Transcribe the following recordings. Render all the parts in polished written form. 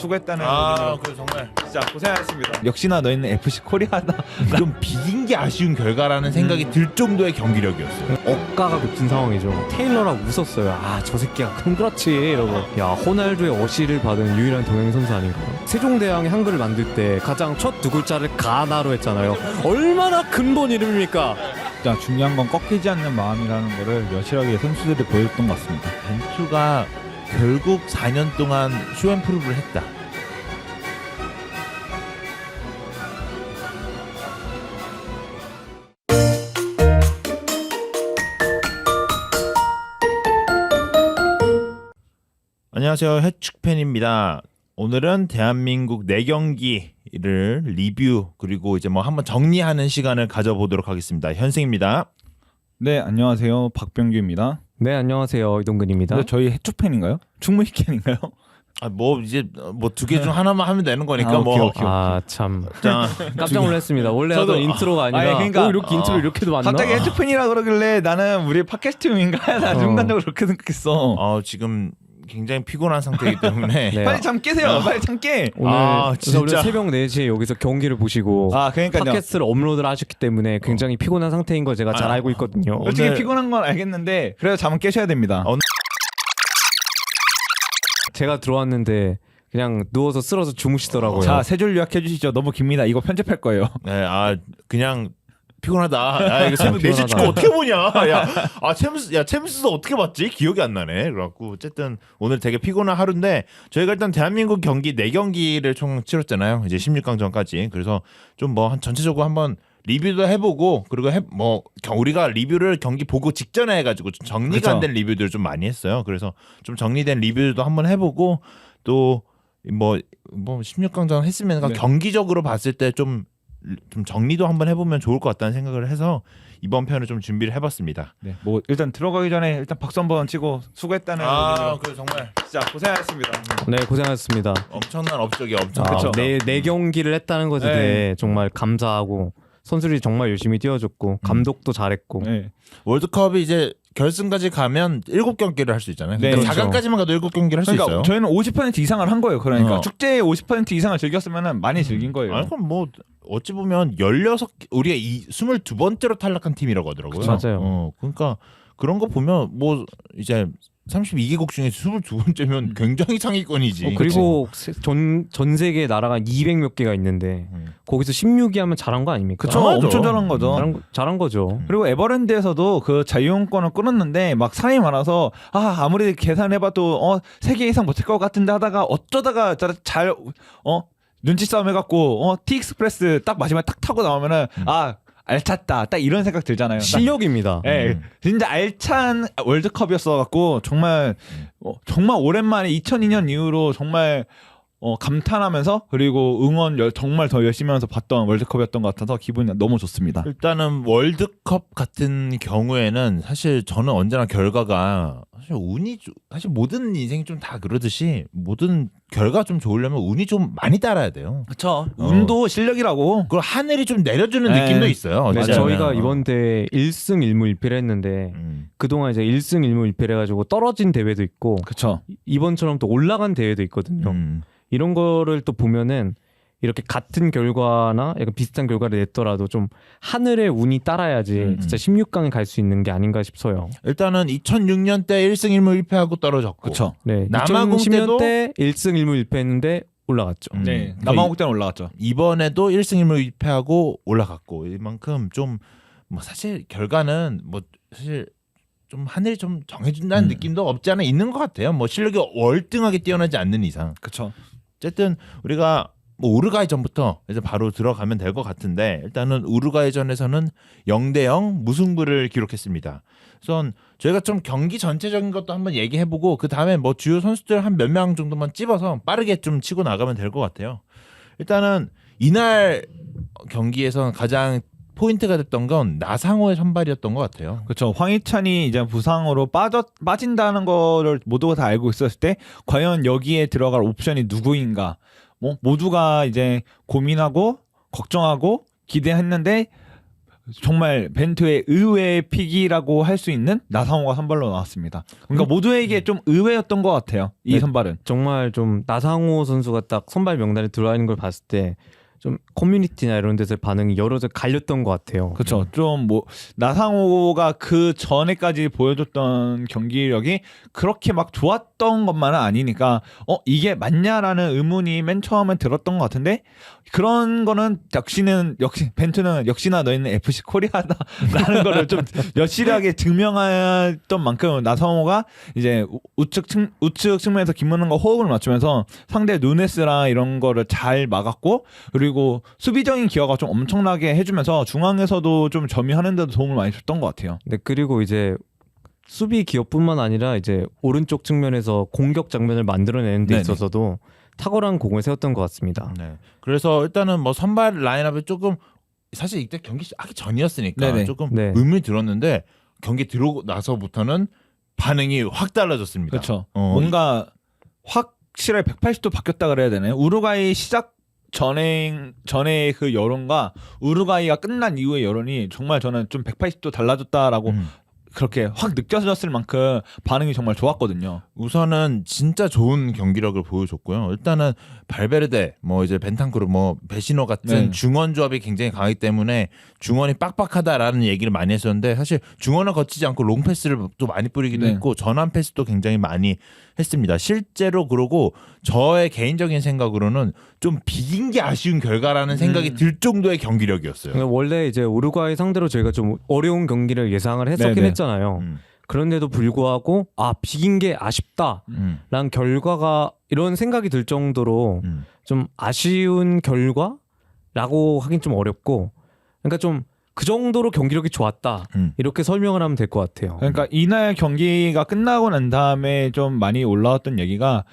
수고했다는 그 정말 진짜 고생하셨습니다. 역시나 너희는 FC 코리아다. 좀 비긴 게 아쉬운 결과라는 생각이 들 정도의 경기력이었어요. 억가가 겹친 상황이죠. 테일러랑 웃었어요. 아, 저 새끼가 그럼 그렇지 이러고. 야, 호날두의 어시를 받은 유일한 동양 선수 아닌가요? 세종대왕의 한글을 만들 때 가장 첫 두 글자를 가나로 했잖아요. 얼마나 근본 이름입니까? 진짜 중요한 건 꺾이지 않는 마음이라는 거를 여실하게 선수들이 보여줬던 것 같습니다. 벤투가 결국 4년 동안 쇼앤프루브를 했다. 안녕하세요, 해축팬입니다. 오늘은 대한민국 4경기를 리뷰 그리고 이제 뭐 한번 정리하는 시간을 가져보도록 하겠습니다. 현승입니다. 네, 안녕하세요. 박병규입니다. 네, 안녕하세요. 이동근입니다. 근데 저희 해축팬인가요? 충무희 팬인가요? 뭐 이제 뭐 두 개 중 하나만 하면 되는 거니까 뭐. 오케이. 아, 참 자, 깜짝 놀랐습니다. 원래 하던 인트로가 아니라 아니, 그러니까, 이렇게 인트로 이렇게도 맞나? 갑자기 해축팬이라 그러길래 나는 우리 팟캐스트용인가? 나 순간적으로 그렇게 생각했어. 지금 굉장히 피곤한 상태이기 때문에 네. 빨리 잠 깨세요. 빨리 잠 깨. 오늘 그래서 우리 진짜. 새벽 4시에 여기서 경기를 보시고 그러니까요. 팟캐스트를 업로드를 하셨기 때문에 굉장히 피곤한 상태인 걸 제가 잘 알고 있거든요. 솔직히 오늘- 피곤한 건 알겠는데 그래도 잠은 깨셔야 됩니다. 제가 들어왔는데 그냥 누워서 쓰러져 주무시더라고요. 자, 세 줄 요약해 주시죠. 너무 깁니다. 이거 편집할 거예요. 네, 그냥 피곤하다. 이거 챔스 피곤하다. 4시 축구 어떻게 보냐? 챔스도 어떻게 봤지? 기억이 안 나네. 그래갖고 어쨌든 오늘 되게 피곤한 하루인데 저희가 일단 대한민국 경기 4경기를 총 치렀잖아요. 이제 16강전까지. 그래서 좀 뭐 전체적으로 한번 리뷰도 해보고 그리고 우리가 리뷰를 경기 보고 직전에 해가지고 좀 정리가 안 된 리뷰들을 좀 많이 했어요. 그래서 좀 정리된 리뷰도 한번 해보고 또 뭐 16강전 했으면 네. 경기적으로 봤을 때 좀 정리도 한번 해보면 좋을 것 같다는 생각을 해서 이번 편을 좀 준비를 해봤습니다. 네, 뭐 일단 들어가기 전에 일단 박수 한번 치고 수고했다는 의미로 그 정말 진짜 고생하셨습니다. 네, 고생하셨습니다. 엄청난 업적이 그쵸. 네 경기를 했다는 것에 대해 정말 감사하고 선수들이 정말 열심히 뛰어줬고 감독도 잘했고 네. 월드컵이 이제 결승까지 가면 7경기를 할 수 있잖아요. 네, 그러니까 그렇죠. 4강까지만 가도 7경기를 할 수 그러니까 있어요. 저희는 50% 이상을 한 거예요. 그러니까 어. 축제의 50% 이상을 즐겼으면 많이 즐긴 거예요. 아니 그럼 뭐 어찌 보면 우리가 22번째로 탈락한 팀이라고 하더라고요. 그쵸. 맞아요. 그러니까 그런 거 보면 뭐 이제 32개국 중에 22번째면 굉장히 상위권이지. 그리고 전 세계 나라가 200 몇 개가 있는데 거기서 16위 하면 잘한 거 아닙니까? 그쵸, 잘하죠. 엄청 잘한 거죠. 잘한 거죠. 그리고 에버랜드에서도 그 자유용권을 끊었는데 막 사람이 많아서 아무리 계산해봐도 3개 이상 못할 것 같은데 하다가 어쩌다가 잘 눈치 싸움 해갖고 티익스프레스 딱 마지막에 딱 타고 나오면은 알찼다 딱 이런 생각 들잖아요. 실력입니다. 예, 진짜 알찬 월드컵이었어갖고 정말 정말 오랜만에 2002년 이후로 정말 감탄하면서 그리고 응원 정말 더 열심히 하면서 봤던 월드컵이었던 것 같아서 기분이 너무 좋습니다. 일단은 월드컵 같은 경우에는 사실 저는 언제나 결과가 사실 모든 인생이 좀 다 그러듯이 모든 결과 좀 좋으려면 운이 좀 많이 따라야 돼요. 그렇죠. 운도 실력이라고. 그리고 하늘이 좀 내려주는 네. 느낌도 있어요. 네, 어쩌면. 저희가 이번 대회 1승 1무 1패를 했는데 그동안 이제 1승 1무 1패를 해가지고 떨어진 대회도 있고 그렇죠. 이번처럼 또 올라간 대회도 있거든요. 이런 거를 또 보면은 이렇게 같은 결과나 약간 비슷한 결과를 냈더라도 좀 하늘의 운이 따라야지 진짜 16강에 갈 수 있는 게 아닌가 싶어요. 일단은 2006년 때 1승 1무 1패하고 떨어졌고 그렇죠. 네, 남아공 2010년 때 1승 1무 1패했는데 올라갔죠. 네, 남아공 때는 올라갔죠. 이번에도 1승 1무 1패하고 올라갔고 이만큼 좀 뭐 사실 결과는 뭐 사실 좀 하늘이 좀 정해준다는 느낌도 없지 않아 있는 것 같아요. 뭐 실력이 월등하게 뛰어나지 않는 이상. 그렇죠. 어쨌든 우리가 뭐 우루과이전부터 이제 바로 들어가면 될 것 같은데 일단은 우루과이전에서는 0대0 무승부를 기록했습니다. 우선 저희가 좀 경기 전체적인 것도 한번 얘기해보고 그 다음에 뭐 주요 선수들 한 몇 명 정도만 찝어서 빠르게 좀 치고 나가면 될 것 같아요. 일단은 이날 경기에서 가장 포인트가 됐던 건 나상호의 선발이었던 것 같아요. 그렇죠. 황희찬이 이제 부상으로 빠진다는 거를 모두가 다 알고 있었을 때 과연 여기에 들어갈 옵션이 누구인가? 뭐 모두가 이제 고민하고 걱정하고 기대했는데 정말 벤투의 의외의 픽이라고 할 수 있는 나상호가 선발로 나왔습니다. 그러니까 모두에게 좀 의외였던 것 같아요. 이 네. 선발은. 정말 좀 나상호 선수가 딱 선발 명단에 들어와 있는 걸 봤을 때 좀 커뮤니티나 이런 데서 반응이 여러 개 갈렸던 것 같아요. 그렇죠. 좀 뭐 나상호가 그 전에까지 보여줬던 경기력이 그렇게 막 좋았던 것만은 아니니까 이게 맞냐라는 의문이 맨 처음엔 들었던 것 같은데 그런 거는 역시 벤투는 역시나 너희는 FC 코리아다라는 거를 좀 여실하게 증명했던 만큼 나상호가 이제 우측 측면에서 김문환과 호흡을 맞추면서 상대 누네스랑 이런 거를 잘 막았고 그리고 수비적인 기여가 좀 엄청나게 해주면서 중앙에서도 좀 점유하는 데도 도움을 많이 줬던 것 같아요. 네, 그리고 이제 수비 기여뿐만 아니라 이제 오른쪽 측면에서 공격 장면을 만들어내는 데 네네. 있어서도 탁월한 공을 세웠던 것 같습니다. 네. 그래서 일단은 뭐 선발 라인업이 조금 사실 이때 경기 하기 전이었으니까 네네. 조금 네. 의문이 들었는데 경기 들어오고 나서부터는 반응이 확 달라졌습니다. 그렇죠. 어, 뭔가 확실하게 180도 바뀌었다 그래야 되나요? 우루과이 시작 전에 그 여론과 우루과이가 끝난 이후의 여론이 정말 저는 좀 180도 달라졌다라고 그렇게 확 느껴졌을 만큼 반응이 정말 좋았거든요. 우선은 진짜 좋은 경기력을 보여줬고요. 일단은 발베르데, 뭐 이제 벤탄쿠르, 뭐 베시노 같은 네. 중원 조합이 굉장히 강하기 때문에 중원이 빡빡하다라는 얘기를 많이 했었는데 사실 중원을 거치지 않고 롱 패스를 또 많이 뿌리기도 네. 했고 전환 패스도 굉장히 많이 했습니다. 실제로 그러고 저의 개인적인 생각으로는 좀 비긴 게 아쉬운 결과라는 생각이 들 정도의 경기력이었어요. 그러니까 원래 이제 우루과이 상대로 저희가 좀 어려운 경기를 예상을 했었긴 네네. 했잖아요. 음, 그런데도 불구하고 비긴 게 아쉽다라는 음, 결과가 이런 생각이 들 정도로 음. 좀 아쉬운 결과라고 하긴 좀 어렵고 그러니까 좀 그 정도로 경기력이 좋았다 이렇게 설명을 하면 될 것 같아요. 그러니까 이날 경기가 끝나고 난 다음에 좀 많이 올라왔던 얘기가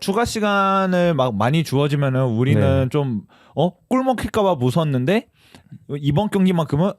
추가 시간을 막 많이 주어지면은 우리는 네. 좀 꿀 먹힐까봐 무서웠는데 이번 경기만큼은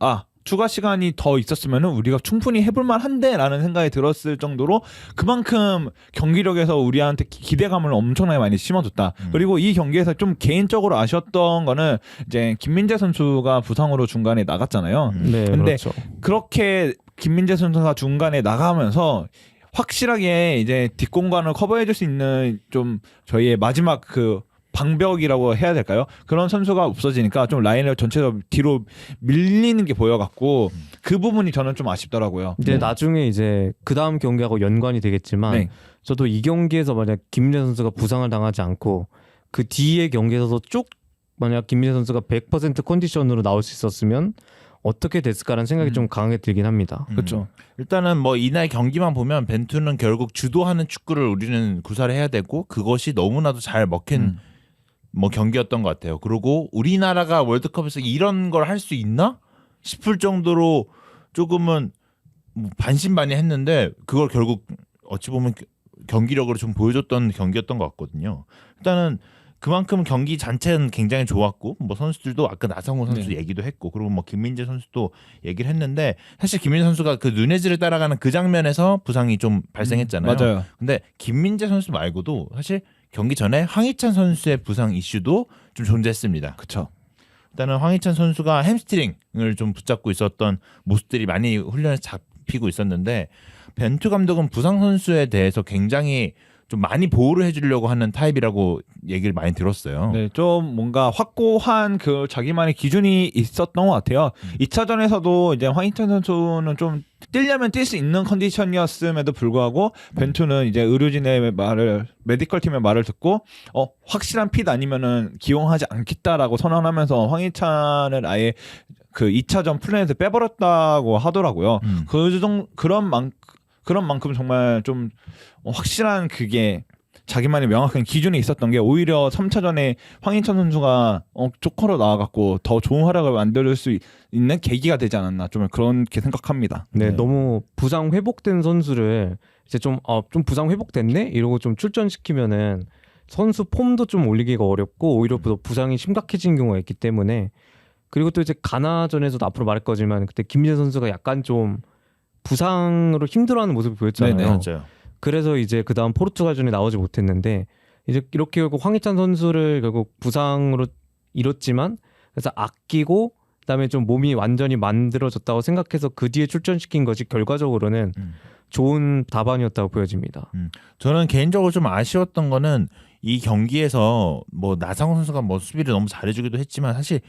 추가 시간이 더 있었으면은 우리가 충분히 해볼만 한데라는 생각이 들었을 정도로 그만큼 경기력에서 우리한테 기대감을 엄청나게 많이 심어줬다. 그리고 이 경기에서 좀 개인적으로 아쉬웠던 거는 이제 김민재 선수가 부상으로 중간에 나갔잖아요. 네, 근데 그렇죠. 그렇게 김민재 선수가 중간에 나가면서 확실하게 이제 뒷공간을 커버해줄 수 있는 좀 저희의 마지막 그 방벽이라고 해야 될까요? 그런 선수가 없어지니까 좀 라인을 전체적으로 뒤로 밀리는 게 보여갖고 그 부분이 저는 좀 아쉽더라고요. 이제 나중에 이제 그 다음 경기하고 연관이 되겠지만 네. 저도 이 경기에서 만약 김민재 선수가 부상을 당하지 않고 그 뒤에 경기에서도 쭉 만약 김민재 선수가 100% 컨디션으로 나올 수 있었으면 어떻게 됐을까라는 생각이 좀 강하게 들긴 합니다. 그렇죠. 일단은 뭐 이날 경기만 보면 벤투는 결국 주도하는 축구를 우리는 구사를 해야 되고 그것이 너무나도 잘 먹힌 뭐 경기였던 것 같아요. 그리고 우리나라가 월드컵에서 이런 걸 할 수 있나 싶을 정도로 조금은 뭐 반신반의했는데 그걸 결국 어찌 보면 경기력으로 좀 보여줬던 경기였던 것 같거든요. 일단은 그만큼 경기 자체는 굉장히 좋았고 뭐 선수들도 아까 나상호 선수 네. 얘기도 했고 그리고 뭐 김민재 선수도 얘기를 했는데 사실 김민재 선수가 그 누네즈를 따라가는 그 장면에서 부상이 좀 발생했잖아요. 맞아요. 근데 김민재 선수 말고도 사실 경기 전에 황희찬 선수의 부상 이슈도 좀 존재했습니다. 그렇죠. 일단은 황희찬 선수가 햄스트링을 좀 붙잡고 있었던 모습들이 많이 훈련에 잡히고 있었는데 벤투 감독은 부상 선수에 대해서 굉장히 좀 많이 보호를 해주려고 하는 타입이라고 얘기를 많이 들었어요. 네, 좀 뭔가 확고한 그 자기만의 기준이 있었던 것 같아요. 2차전에서도 이제 황희찬 선수는 좀 뛰려면 뛸 수 있는 컨디션이었음에도 불구하고 벤투는 이제 의료진의 메디컬 팀의 말을 듣고 확실한 핏 아니면은 기용하지 않겠다라고 선언하면서 황희찬을 아예 그 2차전 플랜에서 빼버렸다고 하더라고요. 그런 만큼 정말 좀 확실한 그게 자기만의 명확한 기준이 있었던 게 오히려 3차전에 황희찬 선수가 조커로 나와갖고 더 좋은 활약을 만들 수 있는 계기가 되지 않았나 좀 그렇게 생각합니다. 네, 너무 부상 회복된 선수를 이제 좀 부상 회복됐네 이러고 좀 출전시키면은 선수 폼도 좀 올리기가 어렵고 오히려 더 부상이 심각해진 경우가 있기 때문에 그리고 또 이제 가나전에서도 앞으로 말할 거지만 그때 김민재 선수가 약간 좀 부상으로 힘들어하는 모습을 보였잖아요. 네네, 맞아요. 그래서 이제 그 다음 포르투갈전에 나오지 못했는데 이제 이렇게 결국 황희찬 선수를 결국 부상으로 잃었지만 그래서 아끼고 그다음에 좀 몸이 완전히 만들어졌다고 생각해서 그 뒤에 출전시킨 것이 결과적으로는 좋은 답안이었다고 보여집니다. 저는 개인적으로 좀 아쉬웠던 거는 이 경기에서 뭐 나상호 선수가 뭐 수비를 너무 잘해주기도 했지만 사실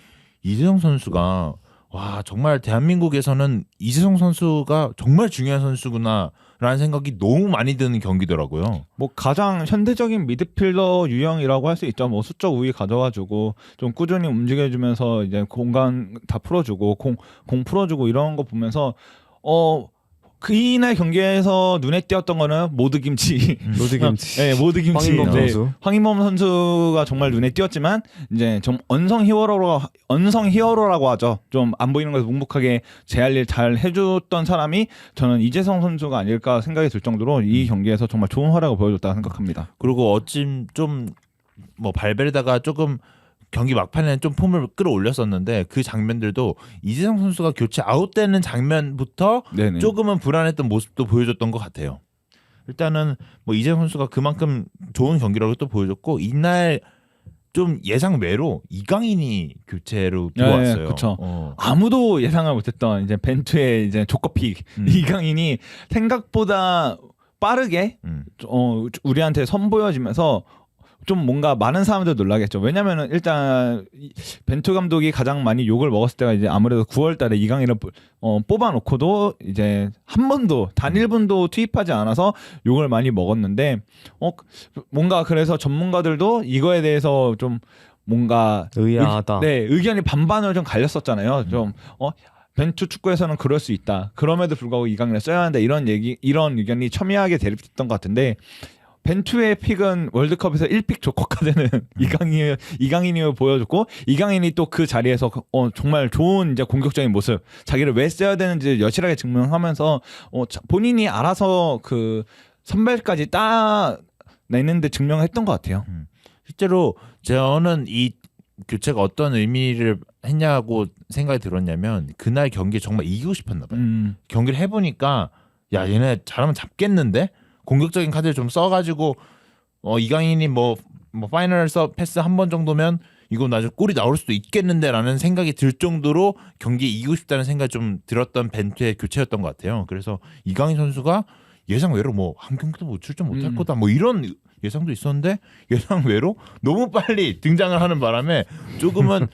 이재성 선수가 와 정말 대한민국에서는 이재성 선수가 정말 중요한 선수구나라는 생각이 너무 많이 드는 경기더라고요. 뭐 가장 현대적인 미드필더 유형이라고 할 수 있죠. 뭐 수적 우위 가져와주고 좀 꾸준히 움직여주면서 이제 공간 다 풀어주고 공 풀어주고 이런 거 보면서 그이날 경기에서 눈에 띄었던 거는 모드김치. 로드김치. 네, 모드김치. 황인범 네, 선수. 황인범 선수가 정말 눈에 띄었지만 이제 좀 언성 히어로라고 하죠. 좀 안 보이는 것을 묵묵하게 제 할 일 잘 해줬던 사람이 저는 이재성 선수가 아닐까 생각이 들 정도로 이 경기에서 정말 좋은 활약을 보여줬다고 생각합니다. 그리고 어찜 좀 뭐 발베르다가 조금 경기 막판에는 좀 폼을 끌어올렸었는데 그 장면들도 이재성 선수가 교체 아웃되는 장면부터 네네. 조금은 불안했던 모습도 보여줬던 것 같아요. 일단은 뭐 이재성 선수가 그만큼 좋은 경기라고 또 보여줬고 이날 좀 예상 외로 이강인이 교체로 들어왔어요. 그렇죠. 아무도 예상을 못했던 이제 벤투의 이제 조커픽 이강인이 생각보다 빠르게 우리한테 선보여지면서 좀 뭔가 많은 사람들 놀라겠죠. 왜냐면은 일단 벤투 감독이 가장 많이 욕을 먹었을 때가 이제 아무래도 9월달에 이강인을 뽑아놓고도 이제 한 번도 단 1분도 투입하지 않아서 욕을 많이 먹었는데 뭔가 그래서 전문가들도 이거에 대해서 좀 뭔가 의아하다. 의견이 반반으로 좀 갈렸었잖아요. 좀 벤투 축구에서는 그럴 수 있다. 그럼에도 불구하고 이강인을 써야 한다. 이런 의견이 첨예하게 대립됐던 것 같은데. 벤투의 픽은 월드컵에서 1픽 조커가 되는 이강인이 보여줬고 이강인이 또 그 자리에서 정말 좋은 이제 공격적인 모습 자기를 왜 써야 되는지 여실하게 증명하면서 본인이 알아서 그 선발까지 따내는데 증명했던 것 같아요. 실제로 저는 이 교체가 어떤 의미를 했냐고 생각이 들었냐면 그날 경기에 정말 이기고 싶었나 봐요. 경기를 해보니까 야 얘네 잘하면 잡겠는데? 공격적인 카드를 좀 써가지고 이강인이 뭐 파이널 패스 한 번 정도면 이거 나중에 골이 나올 수도 있겠는데라는 생각이 들 정도로 경기에 이기고 싶다는 생각이 좀 들었던 벤투의 교체였던 것 같아요. 그래서 이강인 선수가 예상 외로 뭐 한 경기도 못 출전 못할 거다 뭐 이런 예상도 있었는데 예상 외로 너무 빨리 등장을 하는 바람에 조금은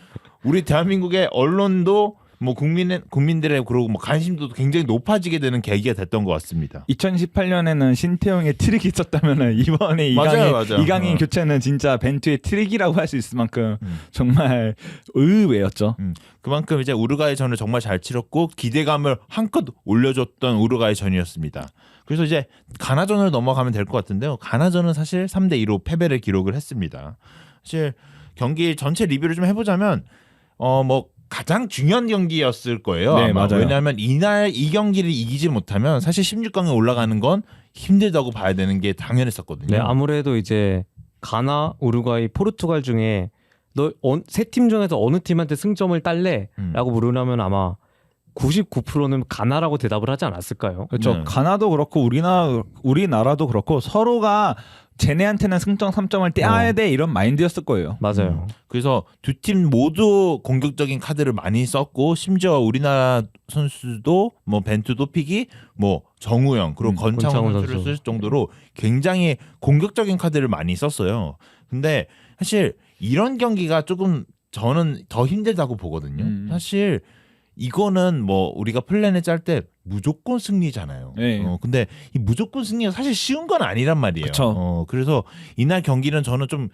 우리 대한민국의 언론도 뭐 국민들의 그러고 뭐 관심도 굉장히 높아지게 되는 계기가 됐던 것 같습니다. 2018년에는 신태용의 트릭이 있었다면은 이번에 맞아요. 이강인 교체는 진짜 벤투의 트릭이라고 할 수 있을 만큼 정말 의외였죠. 그만큼 이제 우루과이전을 정말 잘 치렀고 기대감을 한껏 올려줬던 우루과이전이었습니다. 그래서 이제 가나전으로 넘어가면 될 것 같은데요. 가나전은 사실 3대2로 패배를 기록을 했습니다. 사실 경기 전체 리뷰를 좀 해보자면 뭐 가장 중요한 경기였을 거예요. 네, 아마. 맞아요. 왜냐하면 이날 이 경기를 이기지 못하면 사실 16강에 올라가는 건 힘들다고 봐야 되는 게 당연했었거든요. 네, 아무래도 이제 가나, 우루과이, 포르투갈 중에 너 세 팀 중에서 어느 팀한테 승점을 딸래?라고 물으라면 아마 99%는 가나라고 대답을 하지 않았을까요? 그렇죠. 네. 가나도 그렇고 우리나라도 그렇고 서로가 쟤네한테는 승점 3점을 떼야 돼 이런 마인드였을 거예요. 맞아요. 그래서 두 팀 모두 공격적인 카드를 많이 썼고 심지어 우리나라 선수도 뭐 벤투도 픽이 뭐 정우영 그리고 권창훈 선수를 쓸 정도로 굉장히 공격적인 카드를 많이 썼어요. 근데 사실 이런 경기가 조금 저는 더 힘들다고 보거든요. 사실 이거는 뭐 우리가 플랜을 짤 때 무조건 승리잖아요. 네. 근데 이 무조건 승리가 사실 쉬운 건 아니란 말이에요. 그쵸. 그래서 이날 경기는 저는 좀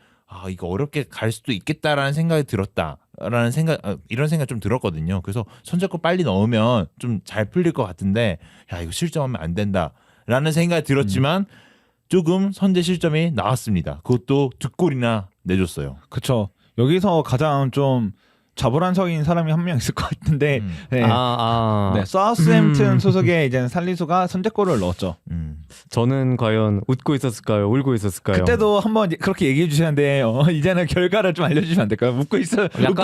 이거 어렵게 갈 수도 있겠다라는 생각이 들었다라는 생각 이런 생각 좀 들었거든요. 그래서 선제골 빨리 넣으면 좀 잘 풀릴 것 같은데 야 이거 실점하면 안 된다라는 생각이 들었지만 조금 선제 실점이 나왔습니다. 그것도 2골이나 내줬어요. 그렇죠. 여기서 가장 좀 자불안석인 사람이 한 명 있을 것 같은데 네. 네, 사우스햄튼 소속의 이제 살리수가 선제골을 넣었죠. 저는 과연 웃고 있었을까요? 울고 있었을까요? 그때도 한번 그렇게 얘기해 주셨는데 이제는 결과를 좀 알려주시면 안 될까요? 웃고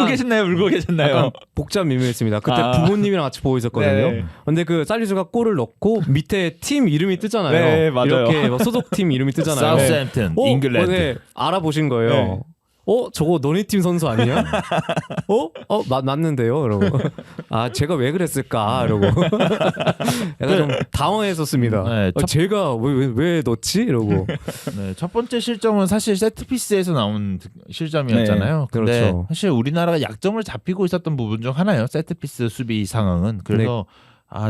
계셨나요? 울고 계셨나요? 약간 복잡 미묘했습니다. 그때 부모님이랑 같이 보고 있었거든요. 네. 근데 그 살리수가 골을 넣고 밑에 팀 이름이 뜨잖아요. 네, 맞아요. 이렇게 막 소속 팀 이름이 뜨잖아요. 사우스햄튼, 잉글랜드. 네, 알아보신 거예요. 네. 저거 너네 팀 선수 아니야? 맞는데요? 이러고 제가 왜 그랬을까? 이러고 약간 좀 당황했었습니다. 네, 제가 왜 넣지? 이러고 네, 첫 번째 실점은 사실 세트피스에서 나온 실점이었잖아요. 네, 근데 그렇죠. 사실 우리나라가 약점을 잡히고 있었던 부분 중 하나예요. 세트피스 수비 상황은. 그래서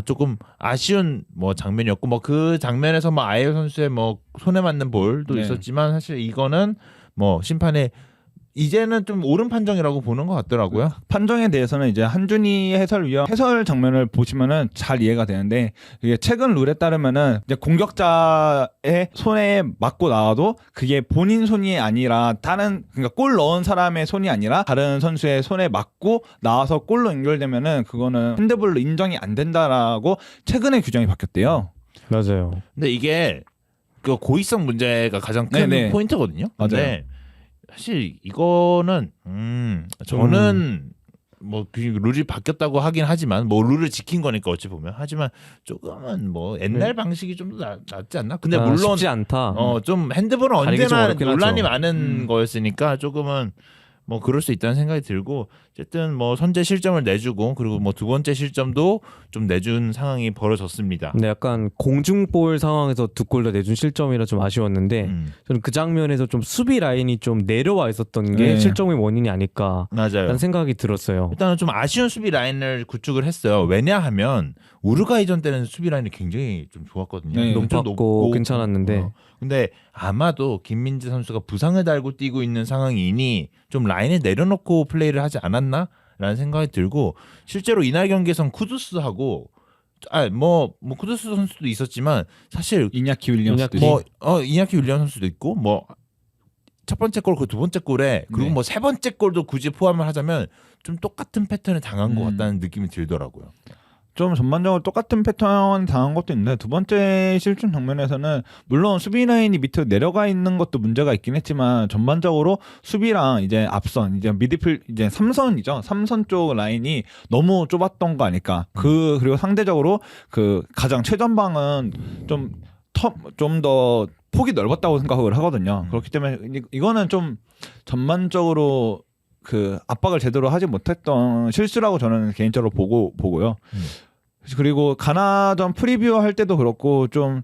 조금 아쉬운 뭐 장면이었고 뭐 그 장면에서 뭐 아이오 선수의 뭐 손에 맞는 볼도 네. 있었지만 사실 이거는 뭐 심판의 이제는 좀 옳은 판정이라고 보는 것 같더라고요. 판정에 대해서는 이제 한준희 해설위원 해설 장면을 보시면은 잘 이해가 되는데 이게 최근 룰에 따르면은 이제 공격자의 손에 맞고 나와도 그게 본인 손이 아니라 그러니까 골 넣은 사람의 손이 아니라 다른 선수의 손에 맞고 나와서 골로 연결되면은 그거는 핸드볼로 인정이 안 된다라고 최근에 규정이 바뀌었대요. 맞아요. 근데 이게 그 고의성 문제가 가장 큰 네네. 포인트거든요. 맞아요. 근데 사실 이거는 저는 뭐 그 룰이 바뀌었다고 하긴 하지만 뭐 룰을 지킨 거니까 어찌 보면 하지만 조금은 뭐 옛날 방식이 좀 더 낫지 않나? 근데 물론 쉽지 않다. 좀 핸드볼은 가리기 좀 언제나 어렵긴 논란이 하죠. 많은 거였으니까 조금은 뭐 그럴 수 있다는 생각이 들고 어쨌든 뭐 선제 실점을 내주고 그리고 뭐 두 번째 실점도 좀 내준 상황이 벌어졌습니다. 근데 약간 공중볼 상황에서 두 골 다 내준 실점이라 좀 아쉬웠는데 저는 그 장면에서 좀 수비 라인이 좀 내려와 있었던 게 네. 실점의 원인이 아닐까라는 맞아요. 생각이 들었어요. 일단은 좀 아쉬운 수비 라인을 구축을 했어요. 왜냐하면 우루과이전 때는 수비 라인이 굉장히 좀 좋았거든요. 네. 좀 높았고 괜찮았는데 근데 아마도 김민재 선수가 부상을 달고 뛰고 있는 상황이니 좀 라인에 내려놓고 플레이를 하지 않았나라는 생각이 들고 실제로 이날 경기에선 쿠두스하고 뭐 쿠두스 선수도 있었지만 사실 이냐키 윌리엄스도 이냐키 윌리엄 선수도 있고 뭐 첫 번째 골 그 두 번째 골에 그리고 네. 뭐 세 번째 골도 굳이 포함을 하자면 좀 똑같은 패턴을 당한 것 음. 같다는 느낌이 들더라고요. 좀 전반적으로 똑같은 패턴 당한 것도 있는데 두 번째 실점 장면에서는 물론 수비 라인이 밑으로 내려가 있는 것도 문제가 있긴 했지만 전반적으로 수비랑 이제 앞선 이제 미드필 이제 3선이죠. 3선 쪽 라인이 너무 좁았던 거 아닐까. 그리고 상대적으로 그 가장 최전방은 좀 더 폭이 넓었다고 생각을 하거든요. 그렇기 때문에 이거는 좀 전반적으로 그 압박을 제대로 하지 못했던 실수라고 저는 개인적으로 보고요. 그리고 가나전 프리뷰 할 때도 그렇고 좀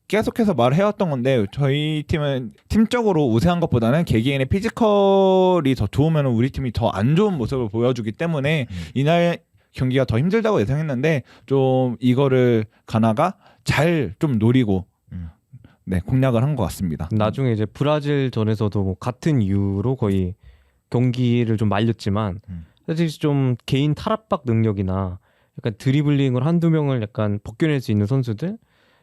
계속해서 말해왔던 건데 저희 팀은 팀적으로 우세한 것보다는 개개인의 피지컬이 더 좋으면 우리 팀이 더 안 좋은 모습을 보여주기 때문에 이날 경기가 더 힘들다고 예상했는데 좀 이거를 가나가 잘 좀 노리고 공략을 한 것 같습니다. 나중에 이제 브라질전에서도 뭐 같은 이유로 거의 경기를 좀 말렸지만 사실 좀 개인 탈압박 능력이나 약간 드리블링을 한두 명을 약간 벗겨낼 수 있는 선수들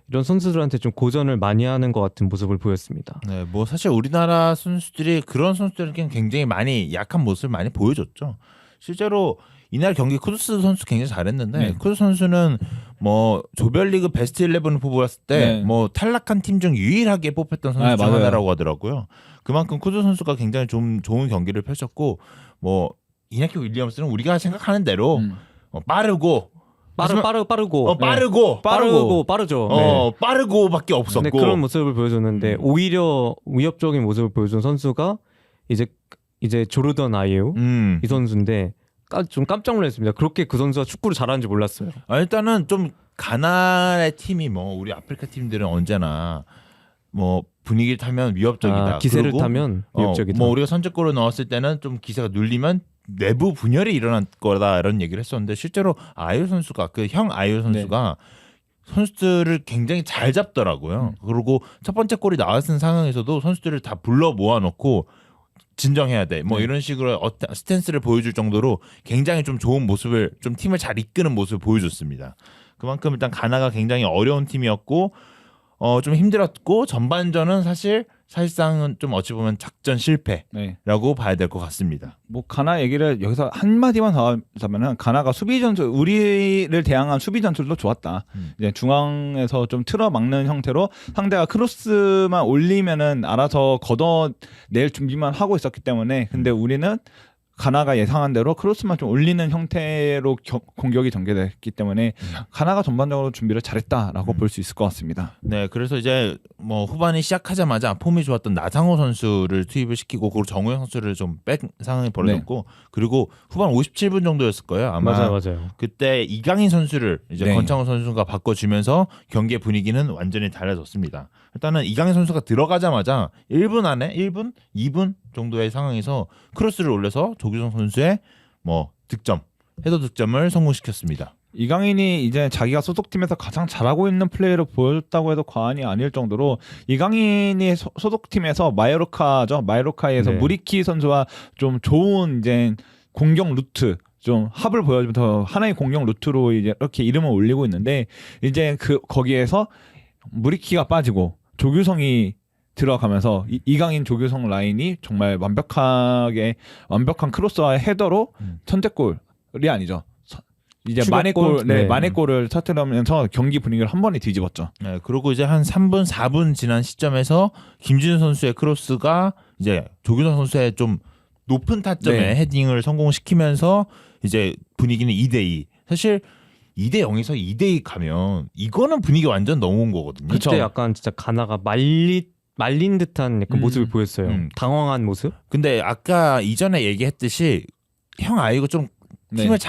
이런 선수들한테 좀 고전을 많이 하는 것 같은 모습을 보였습니다. 네, 뭐 사실 우리나라 선수들이 그런 선수들에게 굉장히 많이 약한 모습을 많이 보여줬죠. 실제로 이날 경기 쿠두스 선수 굉장히 잘했는데 네. 쿠두스 선수는 뭐 조별리그 베스트 11을 뽑았을 때 네. 뭐 탈락한 팀 중 유일하게 뽑혔던 선수 중 맞아요. 하나라고 하더라고요. 그만큼 쿠두스 선수가 굉장히 좀 좋은 경기를 펼쳤고 뭐 이냐키 윌리엄스는 우리가 생각하는 대로 빠르고 빠르죠. 네. 빠르고밖에 없었고 근데 그런 모습을 보여줬는데 오히려 위협적인 모습을 보여준 선수가 이제 조르던 아이에우 이 선수인데 좀 깜짝 놀랐습니다. 그렇게 그 선수가 축구를 잘하는지 몰랐어요. 일단은 좀 가나의 팀이 뭐 우리 아프리카 팀들은 언제나 뭐 분위기를 타면 위협적이다. 기세를 그리고 타면 위협적이다. 뭐 우리가 선제골을 넣었을 때는 좀 기세가 눌리면 내부 분열이 일어날 거다 이런 얘기를 했었는데 실제로 아이오 선수가 그 형 아이오 선수가 선수들을 굉장히 잘 잡더라고요. 그리고 첫 번째 골이 나왔은 상황에서도 선수들을 다 불러 모아놓고 진정해야 돼. 뭐 이런 식으로 스탠스를 보여줄 정도로 굉장히 좀 좋은 모습을 좀 팀을 잘 이끄는 모습을 보여줬습니다. 그만큼 일단 가나가 굉장히 어려운 팀이었고 좀 힘들었고 전반전은 사실상은 좀 어찌 보면 작전 실패라고 봐야 될 것 같습니다. 뭐 가나 얘기를 여기서 한 마디만 더 하자면은 가나가 수비 전술 우리를 대항한 수비 전술도 좋았다. 이제 중앙에서 좀 틀어 막는 형태로 상대가 크로스만 올리면은 알아서 걷어낼 준비만 하고 있었기 때문에 근데 우리는 가나가 예상한 대로 크로스만 좀 올리는 형태로 공격이 전개됐기 때문에 가나가 전반적으로 준비를 잘했다라고 볼 수 있을 것 같습니다. 네, 그래서 이제 뭐 후반이 시작하자마자 폼이 좋았던 나상호 선수를 투입을 시키고 그리고 정우영 선수를 좀 뺀 상황이 벌어졌고 그리고 후반 57분 정도였을 거예요. 아마 맞아요. 그때 이강인 선수를 이제 네. 권창훈 선수가 바꿔주면서 경기의 분위기는 완전히 달라졌습니다. 일단은 이강인 선수가 들어가자마자 1분 안에 1분, 2분 정도의 상황에서 크로스를 올려서 조규성 선수의 뭐 득점, 헤더 득점을 성공시켰습니다. 이강인이 이제 자기가 소속팀에서 가장 잘하고 있는 플레이를 보였다고 해도 과언이 아닐 정도로 이강인이 소속팀에서 마요르카에서 네. 무리키 선수와 좀 좋은 이제 공격 루트 좀 합을 보여주면서 하나의 공격 루트로 이제 이렇게 이름을 올리고 있는데 이제 거기에서 무리키가 빠지고 조규성이 들어가면서 이강인 조규성 라인이 정말 완벽한 크로스와 헤더로 선제골이 아니죠. 이제 추가골? 만회골을 터뜨리면서 경기 분위기를 한 번에 뒤집었죠. 네, 그리고 이제 한 3분, 4분 지난 시점에서 김진우 선수의 크로스가 이제 조규성 선수의 좀 높은 타점에 네. 헤딩을 성공시키면서 이제 분위기는 2대2. 사실 2대0에서 2대2 가면 이거는 분위기 완전 넘어온 거거든요. 그쵸. 그때 약간 진짜 가나가 말린 듯한 약간 모습을 보였어요. 당황한 모습. 근데 아까 이전에 얘기했듯이 형 아이고 좀 네. 팀을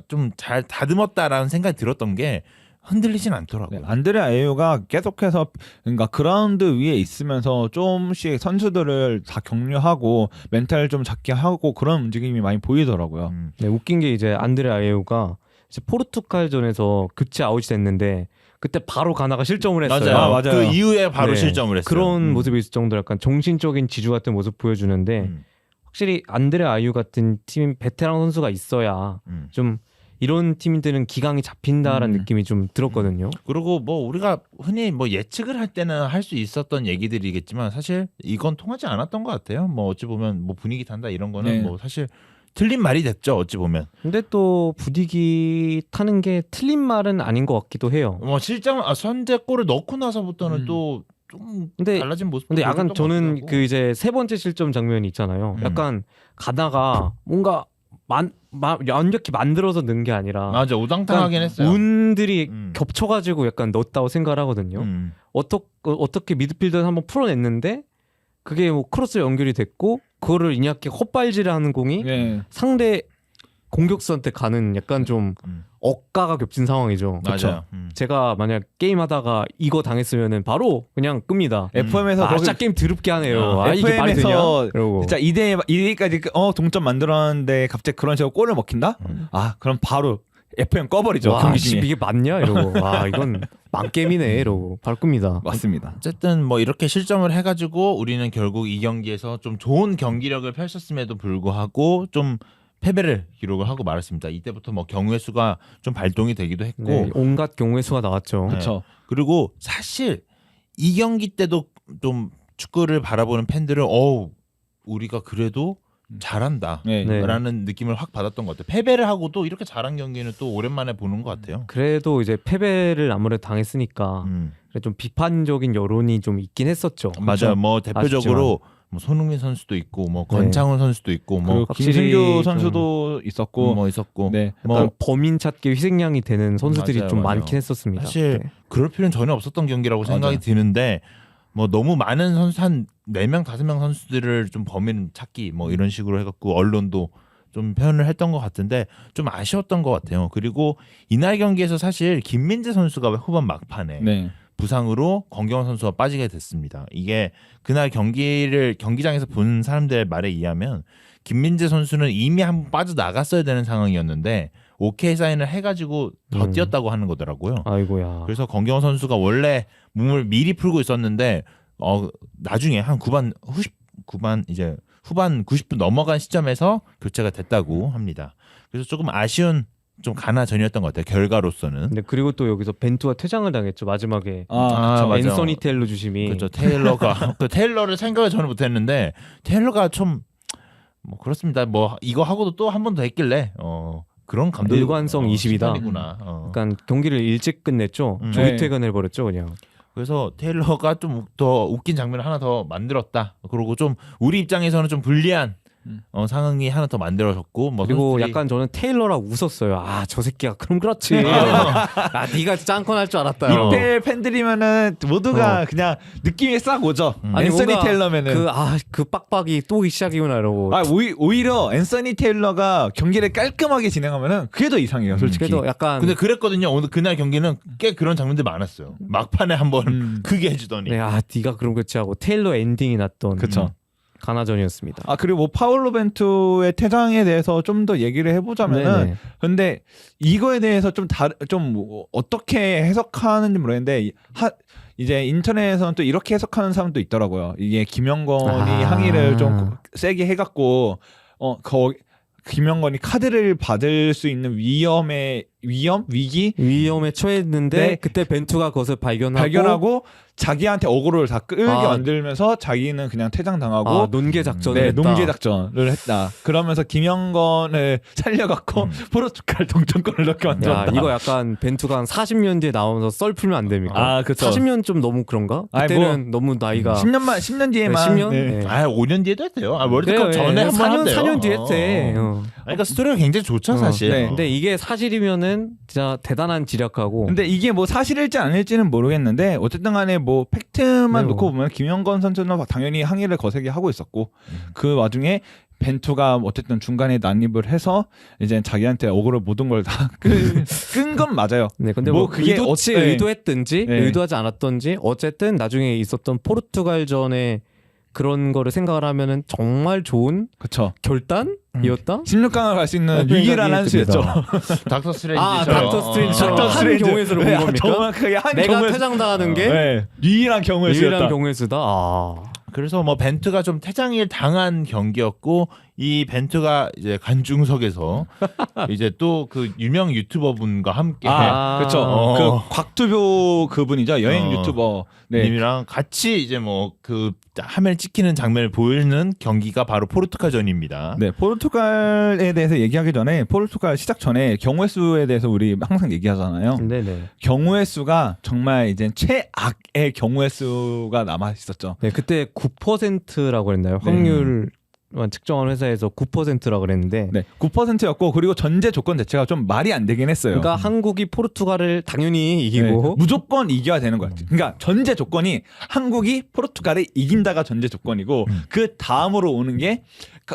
좀 잘 다듬었다라는 생각이 들었던 게 흔들리진 않더라고요. 네, 안드레 아예요가 계속해서 그러니까 그라운드 위에 있으면서 조금씩 선수들을 다 격려하고 멘탈 좀 잡게 하고 그런 움직임이 많이 보이더라고요. 네, 웃긴 게 이제 안드레 아예우가 이제 포르투갈전에서 교체 아웃이 됐는데 그때 바로 가나가 실점을 했어요. 맞아요. 맞아요. 그 이후에 바로 네. 실점을 했어요. 그런 모습이 있을 정도로 약간 정신적인 지주 같은 모습 보여주는데 확실히 안드레 아예우 같은 팀 베테랑 선수가 있어야 좀 이런 팀들은 기강이 잡힌다라는 느낌이 좀 들었거든요. 그리고 뭐 우리가 흔히 뭐 예측을 할 때는 할 수 있었던 얘기들이겠지만 사실 이건 통하지 않았던 것 같아요. 뭐 어찌 보면 뭐 분위기 탄다 이런 거는 네. 뭐 사실 틀린 말이 됐죠. 어찌 보면 근데 또 부디기 타는 게 틀린 말은 아닌 것 같기도 해요. 뭐 선제골을 넣고 나서부터는 또 좀 근데 달라진 모습. 근데 약간 저는 그 이제 세 번째 실점 장면이 있잖아요. 약간 가다가 뭔가 완벽히 만들어서 넣은 게 아니라 맞아 우당탕하긴 약간 했어요. 운들이 음. 겹쳐가지고 약간 넣었다고 생각을 하거든요. 어떻게 미드필더는 한번 풀어냈는데 그게 뭐 크로스로 연결이 됐고 그거를 이냐키 헛발질을 하는 공이 네. 상대 공격수한테 가는 약간 좀 억가가 겹친 상황이죠. 맞아요. 제가 만약 게임하다가 이거 당했으면은 바로 그냥 끕니다. FM에서 아, 진짜 게임 드럽게 하네요. 이게 말이 되냐? FM에서 이러고. 진짜 2대까지 동점 만들었는데 갑자기 그런 식으로 골을 먹힌다? 아 그럼 바로 FM 꺼버리죠. 와, 경기 씨, 중에. 이게 맞냐? 이러고. 와, 이건 망게임이네. 이러고 바로 끕니다. 맞습니다. 어쨌든 뭐 이렇게 실점을 해가지고 우리는 결국 이 경기에서 좀 좋은 경기력을 펼쳤음에도 불구하고 좀 패배를 기록을 하고 말았습니다. 이때부터 뭐 경우의 수가 좀 발동이 되기도 했고 네, 온갖 경우의 수가 나왔죠. 네. 그렇죠. 그리고 사실 이 경기 때도 좀 축구를 바라보는 팬들은 우리가 그래도 잘한다 네. 네. 라는 느낌을 확 받았던 것 같아요. 패배를 하고도 이렇게 잘한 경기는 또 오랜만에 보는 것 같아요. 그래도 이제 패배를 아무래도 당했으니까 그래 좀 비판적인 여론이 좀 있긴 했었죠. 맞아요. 뭐 대표적으로 뭐 손흥민 선수도 있고 뭐 권창훈 선수도 있고 뭐 그리고 김승규 확실히 선수도 있었고 뭐 있었고 네. 뭐 약간 범인 찾기 희생양이 되는 선수들이 맞아요, 좀 맞아요. 많긴 했었습니다. 사실 네. 그럴 필요는 전혀 없었던 경기라고 생각이 맞아요. 드는데 뭐 너무 많은 선수 한 4명 5명 선수들을 좀 범인 찾기 뭐 이런 식으로 해갖고 언론도 좀 표현을 했던 것 같은데 좀 아쉬웠던 것 같아요. 그리고 이날 경기에서 사실 김민재 선수가 후반 막판에 네. 부상으로 권경원 선수가 빠지게 됐습니다. 이게 그날 경기장에서 본 사람들의 말에 의하면 김민재 선수는 이미 한번 빠져나갔어야 되는 상황이었는데 오케이 사인을 해가지고 더 뛰었다고 하는 거더라고요. 아이고야. 그래서 권경원 선수가 원래 몸을 미리 풀고 있었는데 나중에 한 후반 이제 후반 90분 넘어간 시점에서 교체가 됐다고 합니다. 그래서 조금 아쉬운 좀 가나전이었던 것 같아요. 결과로서는. 근데 그리고 또 여기서 벤투가 퇴장을 당했죠. 마지막에 맞아. 앤서니 테일러 주심이 그렇죠. 테일러가 그 테일러를 생각을 저는 못했는데 테일러가 좀 뭐 그렇습니다. 뭐 이거 하고도 또 한 번 더 했길래 그런 감독 일관성 20이다. 구나 약간 경기를 일찍 끝냈죠. 조기 네. 퇴근을 버렸죠, 그냥. 그래서 테일러가 좀 더 웃긴 장면을 하나 더 만들었다. 그리고 좀 우리 입장에서는 좀 불리한 상응이 하나 더 만들어졌고 뭐 그리고 선수들이 약간 저는 테일러라 웃었어요. 아 저 새끼가 그럼 그렇지. 아 네가 짱컨 할 줄 알았다. 이펠 팬들이면은 모두가 그냥 느낌이 싹 오죠. 아니, 앤서니 뭔가 테일러면은 그 빡빡이 또 시작이구나 이러고. 오히려 앤서니 테일러가 경기를 깔끔하게 진행하면은 그게 더 이상해요, 솔직히. 그래도 약간 근데 그랬거든요. 오늘 그날 경기는 꽤 그런 장면들 많았어요. 막판에 한번 크게 해주더니. 네, 아 네가 그럼 그렇지 하고 테일러 엔딩이 났던 그쵸. 가나전이었습니다. 아 그리고 뭐 파울로 벤투의 퇴장에 대해서 좀 더 얘기를 해보자면은 네네. 근데 이거에 대해서 좀 어떻게 해석하는지 모르겠는데 이제 인터넷에서는 또 이렇게 해석하는 사람도 있더라고요. 이게 김영건이 항의를 좀 세게 해갖고 김영건이 카드를 받을 수 있는 위험에 처했는데 네. 그때 벤투가 그것을 발견하고 자기한테 어그로를 다 끌게 만들면서 자기는 그냥 퇴장당하고 논개 작전을 했다. 논개 작전을 했다. 그러면서 김영건을 살려갖고 포르투갈 동점골을 넣게 야 만들었다. 이거 약간 벤투가 한 40년 뒤에 나오면서 썰 풀면 안 됩니까? 아, 그쵸. 40년 좀 너무 그런가? 아니, 그때는 너무 나이가 10년 뒤에만 10년? 네. 네. 5년 뒤에도 했대요. 월드컵 전에 한 번 하면 돼요. 4년 뒤에 했대. 그러니까 스토리가 굉장히 좋죠, 사실. 네. 근데 이게 사실이면은 진짜 대단한 지략하고. 근데 이게 뭐 사실일지 아닐지는 모르겠는데 어쨌든 간에 뭐 팩트만 네, 놓고 보면 김영건 선수는 당연히 항의를 거세게 하고 있었고 그 와중에 벤투가 어쨌든 중간에 난입을 해서 이제 자기한테 억울을 모든 걸 다 끈 건 맞아요. 네, 근데 뭐 뭐 그게 의도했든지 네. 의도하지 않았던지 어쨌든 나중에 있었던 포르투갈전에 그런 거를 생각을 하면은 정말 좋은 그렇죠. 결단이었다. 16강을 갈 수 있는 생각이 유일한 한 수였죠. 닥터 스트레인지. 닥터 스트레인지처럼 닥터 한 스트레인지. 경우에서를 본 겁니까? 정확하게 한 내가 경우에 퇴장당하는 게 네, 유일한 경우의 유일한 수였다. 경우의 수다. 그래서 뭐 벤투가 좀 퇴장일 당한 경기였고 이 벤투가 이제 관중석에서 이제 또 그 유명 유튜버 분과 함께 그렇죠. 그 곽투표 그분이죠. 여행 유튜버. 네. 님이랑 같이 이제 뭐 그 화면에 찍히는 장면을 보이는 경기가 바로 포르투갈전입니다. 네, 포르투갈에 대해서 얘기하기 전에 포르투갈 시작 전에 경우의 수에 대해서 우리 항상 얘기하잖아요. 네네. 경우의 수가 정말 이제 최악의 경우의 수가 남아 있었죠. 네, 그때 9%라고 했나요? 확률 측정한 회사에서 9%라고 그랬는데. 네, 9%였고 그리고 전제 조건 자체가 좀 말이 안 되긴 했어요. 그러니까 한국이 포르투갈을 당연히 이기고 네, 무조건 이겨야 되는 거야. 그러니까 전제 조건이 한국이 포르투갈을 이긴다가 전제 조건이고 그 다음으로 오는 게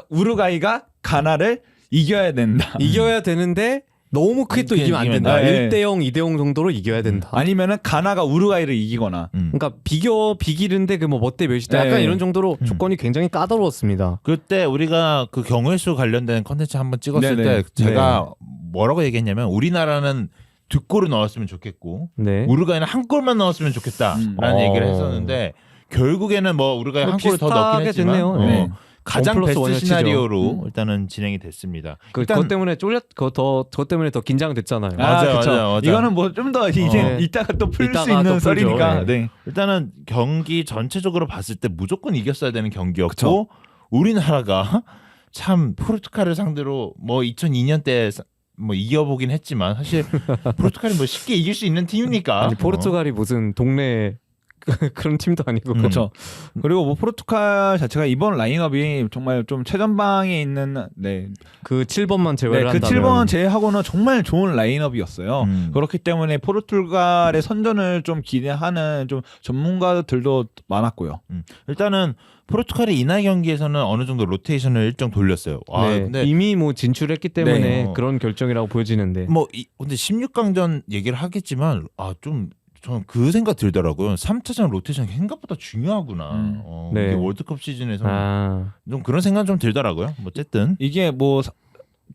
우루과이가 가나를 이겨야 된다. 이겨야 되는데 너무 크게 또 이기면 안 된다. 네. 1대0, 2대0 정도로 이겨야 된다. 아니면은 가나가 우루과이를 이기거나. 그러니까 비기는데 그 뭐 몇대 몇이다. 약간 네. 이런 정도로 조건이 굉장히 까다로웠습니다. 그때 우리가 그 경우의 수 관련된 컨텐츠 한번 찍었을 네네. 때 제가 뭐라고 얘기했냐면 우리나라는 2골을 넣었으면 좋겠고 네. 우루과이는 한 골만 넣었으면 좋겠다라는 얘기를 했었는데 결국에는 뭐 우루과이 한 골을 더 넣긴 비슷하게 했지만 됐네요. 네. 가장 1+1 베스트 을 치죠. 시나리오로 일단은 진행이 됐습니다. 그것 때문에 그것 때문에 더 긴장됐잖아요. 맞아, 그쵸. 맞아. 이거는 뭐 좀 더 이제 이따가 또 풀 수 이따가 있는 또 풀죠. 썰이니까. 네. 네. 일단은 경기 전체적으로 봤을 때 무조건 이겼어야 되는 경기였고 그쵸. 우리나라가 참 포르투갈을 상대로 뭐 2002년 때 뭐 이겨보긴 했지만 사실 포르투갈이 뭐 쉽게 이길 수 있는 팀입니까? 아니 포르투갈이 무슨 동네 그런 팀도 아니고. 그렇죠. 그리고 뭐 포르투갈 자체가 이번 라인업이 정말 좀 최전방에 있는 그 7번만 제외를 그 한다면 7번 제외하고는 정말 좋은 라인업이었어요. 그렇기 때문에 포르투갈의 선전을 좀 기대하는 좀 전문가들도 많았고요. 일단은 포르투갈이 이날 경기에서는 어느 정도 로테이션을 일정 돌렸어요. 네, 근데 이미 뭐 진출했기 때문에 네. 그런 결정이라고 보여지는데. 근데 16강전 얘기를 하겠지만 저는 그 생각 들더라고요. 3차전 로테이션 생각보다 중요하구나. 네. 이게 월드컵 시즌에서 아, 좀 그런 생각 좀 들더라고요. 어쨌든 이게 뭐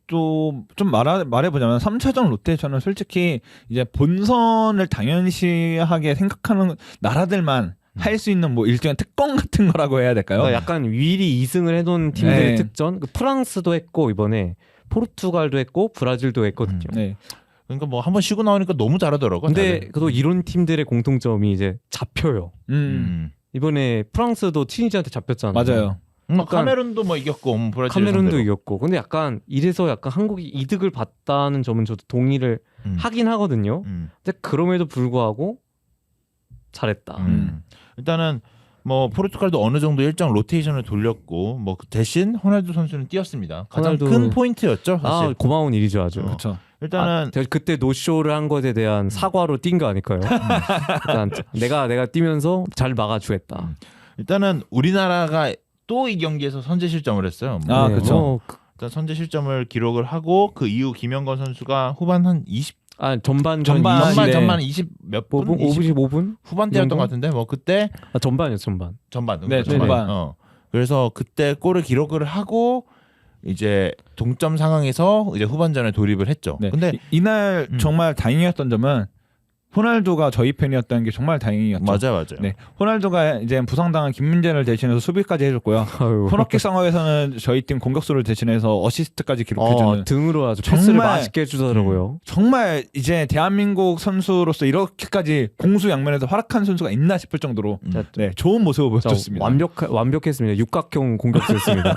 좀 말해보자면 3차전 로테이션은 솔직히 이제 본선을 당연시하게 생각하는 나라들만 할 수 있는 뭐 일종의 특권 같은 거라고 해야 될까요? 그러니까 약간 미리 2승을 해놓은 팀들의 네. 특전. 프랑스도 했고 이번에 포르투갈도 했고 브라질도 했거든요. 네. 그러니까 뭐 한번 쉬고 나오니까 너무 잘하더라고요. 근데 다들. 또 이런 팀들의 공통점이 이제 잡혀요. 이번에 프랑스도 튀니지한테 잡혔잖아요. 맞아요. 카메룬도 뭐 이겼고 브라질 카메룬도 상대로. 이겼고. 근데 약간 이래서 약간 한국이 이득을 봤다는 점은 저도 동의를 하긴 하거든요. 근데 그럼에도 불구하고 잘했다. 일단은 뭐 포르투갈도 어느 정도 일정 로테이션을 돌렸고 뭐 대신 호날두 선수는 뛰었습니다. 가장 호날두- 큰 포인트였죠. 아 사실. 고마운 일이죠 아주. 그렇죠. 일단은 제가 그때 노쇼를 한 것에 대한 사과로 뛴 거 아닐까요? 일단 내가 뛰면서 잘 막아주겠다. 일단은 우리나라가 또 이 경기에서 선제 실점을 했어요. 아, 네, 그쵸. 뭐, 일단 선제 실점을 기록을 하고 그 이후 김영건 선수가 후반 한 20, 전반 전반, 전 네. 전반 20 몇 분? 5분 55분 후반대였던 정도? 것 같은데 뭐 그때 전반이었죠 전반. 전반. 네, 전반. 그래서 그때 골을 기록을 하고 이제 동점 상황에서 이제 후반전에 돌입을 했죠. 네. 근데 이날 정말 다행이었던 점은 호날두가 저희 팬이었다는 게 정말 다행이었죠. 맞아요. 네, 호날두가 이제 부상당한 김민재를 대신해서 수비까지 해줬고요. 아유. 코너킥 상황에서는 저희 팀 공격수를 대신해서 어시스트까지 기록해주는 등으로 아주 정말- 패스를 맛있게 해주더라고요. 정말 이제 대한민국 선수로서 이렇게까지 공수양면에서 활약한 선수가 있나 싶을 정도로 네, 좋은 모습을 보여줬습니다. 완벽했습니다. 육각형 공격수였습니다.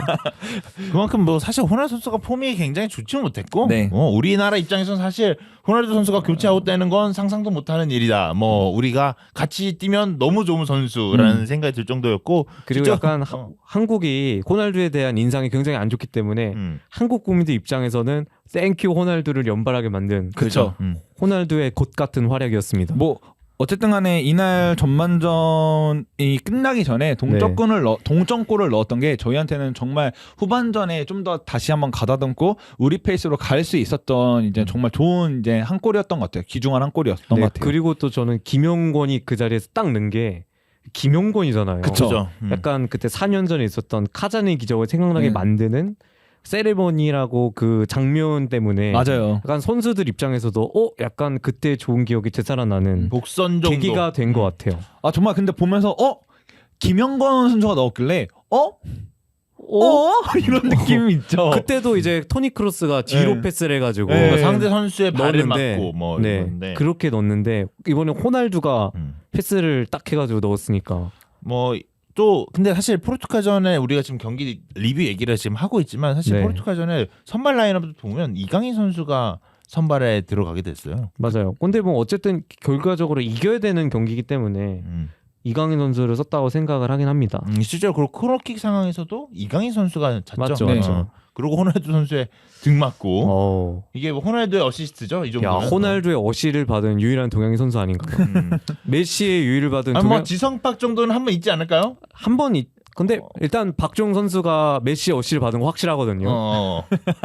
그만큼 뭐 사실 호날두 선수가 폼이 굉장히 좋지 못했고 네. 우리나라 입장에서는 사실 호날두 선수가 교체 아웃되는 건 상상도 못하는 일이다. 뭐 우리가 같이 뛰면 너무 좋은 선수라는 생각이 들 정도였고 그리고 진짜- 약간 한국이 호날두에 대한 인상이 굉장히 안 좋기 때문에 한국 국민들 입장에서는 땡큐 호날두를 연발하게 만든 그쵸. 호날두의 곧 같은 활약이었습니다. 뭐 어쨌든 간에 이날 전반전이 끝나기 전에 동점골을 넣었던 게 저희한테는 정말 후반전에 좀 더 다시 한번 가다듬고 우리 페이스로 갈 수 있었던 이제 정말 좋은 이제 한 골이었던 것 같아요. 귀중한 한 골이었던 것 같아요. 그리고 또 저는 김용권이 그 자리에서 딱 넣은 게 김용권이잖아요. 그쵸. 그죠. 약간 그때 4년 전에 있었던 카자니 기적을 생각나게 네. 만드는 세레머니라고 그 장면 때문에 맞아요. 약간 선수들 입장에서도 약간 그때 좋은 기억이 되살아나는 복선 정도. 계기가 된 것 같아요. 아 정말 근데 보면서 김영건 선수가 넣었길래 이런 느낌이 있죠. 그때도 이제 토니 크로스가 뒤로 네. 패스를 해가지고 네. 그러니까 상대 선수의 발을 넣었는데, 맞고 뭐 네, 이러는데 그렇게 넣었는데 이번에 호날두가 음. 패스를 딱 해가지고 넣었으니까 뭐 또 근데 사실 포르투갈전에 우리가 지금 경기 리뷰 얘기를 지금 하고 있지만 사실 네. 포르투갈전에 선발 라인업도 보면 이강인 선수가 선발에 들어가게 됐어요. 맞아요. 근데 뭐 어쨌든 결과적으로 이겨야 되는 경기이기 때문에 이강인 선수를 썼다고 생각을 하긴 합니다. 실제로 그리고 코너킥 상황에서도 이강인 선수가 찼죠. 맞죠, 네. 맞죠. 그리고 호날두 선수의 등 맞고 이게 뭐 호날두의 어시스트죠. 이 야 정도면. 호날두의 어시를 받은 유일한 동양인 선수 아닌가요? 메시의 유일을 받은 뭐 지성팍 정도는 한 번 있지 않을까요? 한번 근데 일단 박종 선수가 메시의 어시를 받은 거 확실하거든요.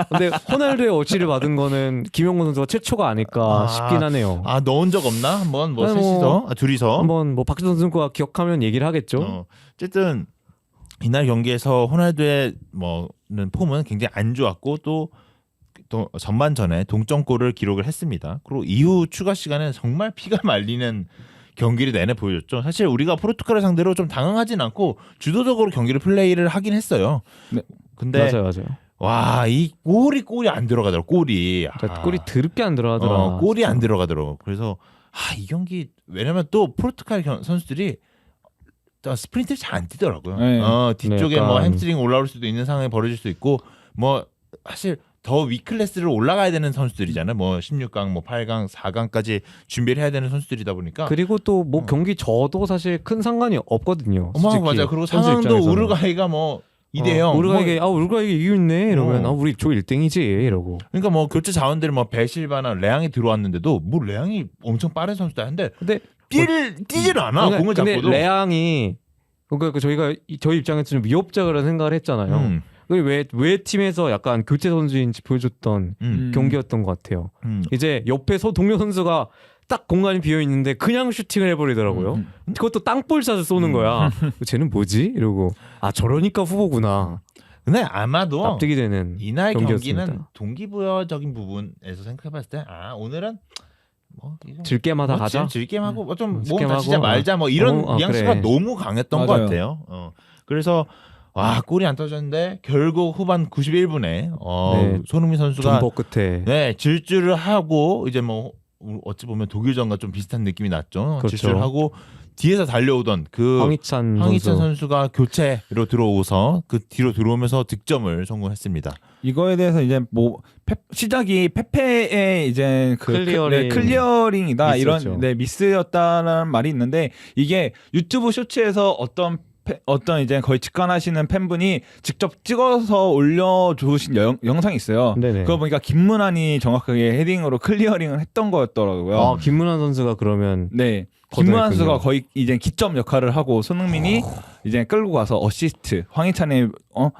근데 호날두의 어시를 받은 거는 김용건 선수가 최초가 아닐까 싶긴 하네요. 넣은 적 없나? 한번 뭐 아니, 셋이서 둘이서 한번 뭐 박종 선수가 기억하면 얘기를 하겠죠. 어쨌든 이날 경기에서 호날두의 뭐는 폼은 굉장히 안 좋았고 또 전반전에 동점골을 기록을 했습니다. 그리고 이후 추가 시간에 정말 피가 말리는 경기를 내내 보여줬죠. 사실 우리가 포르투갈을 상대로 좀 당황하진 않고 주도적으로 경기를 플레이를 하긴 했어요. 네. 근데 맞아요. 와, 이 골이 안 들어가더라고. 골이 골이 더럽게 안 들어가더라. 골이 안 들어가더라고. 그래서 이 경기 왜냐면 또 포르투갈 선수들이 스프린트를 잘 안 뛰더라고요. 네. 뒤쪽에 약간- 뭐 햄스트링 올라올 수도 있는 상황이 벌어질 수도 있고 뭐 사실 더 위클래스를 올라가야 되는 선수들이잖아요. 뭐 16강, 뭐 8강, 4강까지 준비를 해야 되는 선수들이다 보니까. 그리고 또 뭐 경기 져도 사실 큰 상관이 없거든요. 솔직히. 맞아요. 그리고 선수 상황도 입장에서는. 우루과이가 뭐 2대0. 우루과이가 이겼네 이러면 우리 조 1등이지 이러고. 그러니까 뭐 교체 자원들 뭐 베실바나 레앙이 들어왔는데도 뭐 레앙이 엄청 빠른 선수다 했는데 근데 뛰지를 않아. 공을 근데 잡고도. 레앙이 그러니까 저희가 저희 입장에서 좀 위협적이라는 생각을 했잖아요. 왜 팀에서 약간 교체 선수인지 보여줬던 경기였던 것 같아요. 이제 옆에서 동료 선수가 딱 공간이 비어 있는데 그냥 슈팅을 해버리더라고요. 그것도 땅볼샷을 쏘는 거야. 쟤는 뭐지? 이러고 저러니까 후보구나. 근데 아마도 납득이 되는 이날 경기였습니다. 경기는 동기부여적인 부분에서 생각해봤을 때 오늘은 뭐 즐겜하다 가자. 즐겜하고 뭐좀 즐겜하고, 다치자 말자 뭐 이런 뉘앙스가 그래. 너무 강했던 것 맞아요. 같아요. 그래서 골이 안 터졌는데 결국 후반 91분에 네. 손흥민 선수가 존버 끝에 질주를 하고 이제 뭐 어찌 보면 독일전과 좀 비슷한 느낌이 났죠. 그렇죠. 질주를 하고 뒤에서 달려오던 그 황희찬 선수. 선수가 교체로 들어오서 그 뒤로 들어오면서 득점을 성공했습니다. 이거에 대해서 이제 뭐 시작이 페페의 이제 클리어링이다 미스였죠. 이런 미스였다는 말이 있는데 이게 유튜브 쇼츠에서 어떤 어떤 이제 거의 직관하시는 팬분이 직접 찍어서 올려주신 영상이 있어요. 네네. 그거 보니까 김문환이 정확하게 헤딩으로 클리어링을 했던 거였더라고요. 아, 김문환 선수가 그러면 네. 거절했군요. 김문환 선수가 거의 이제 기점 역할을 하고 손흥민이 이제 끌고 가서 어시스트, 황희찬의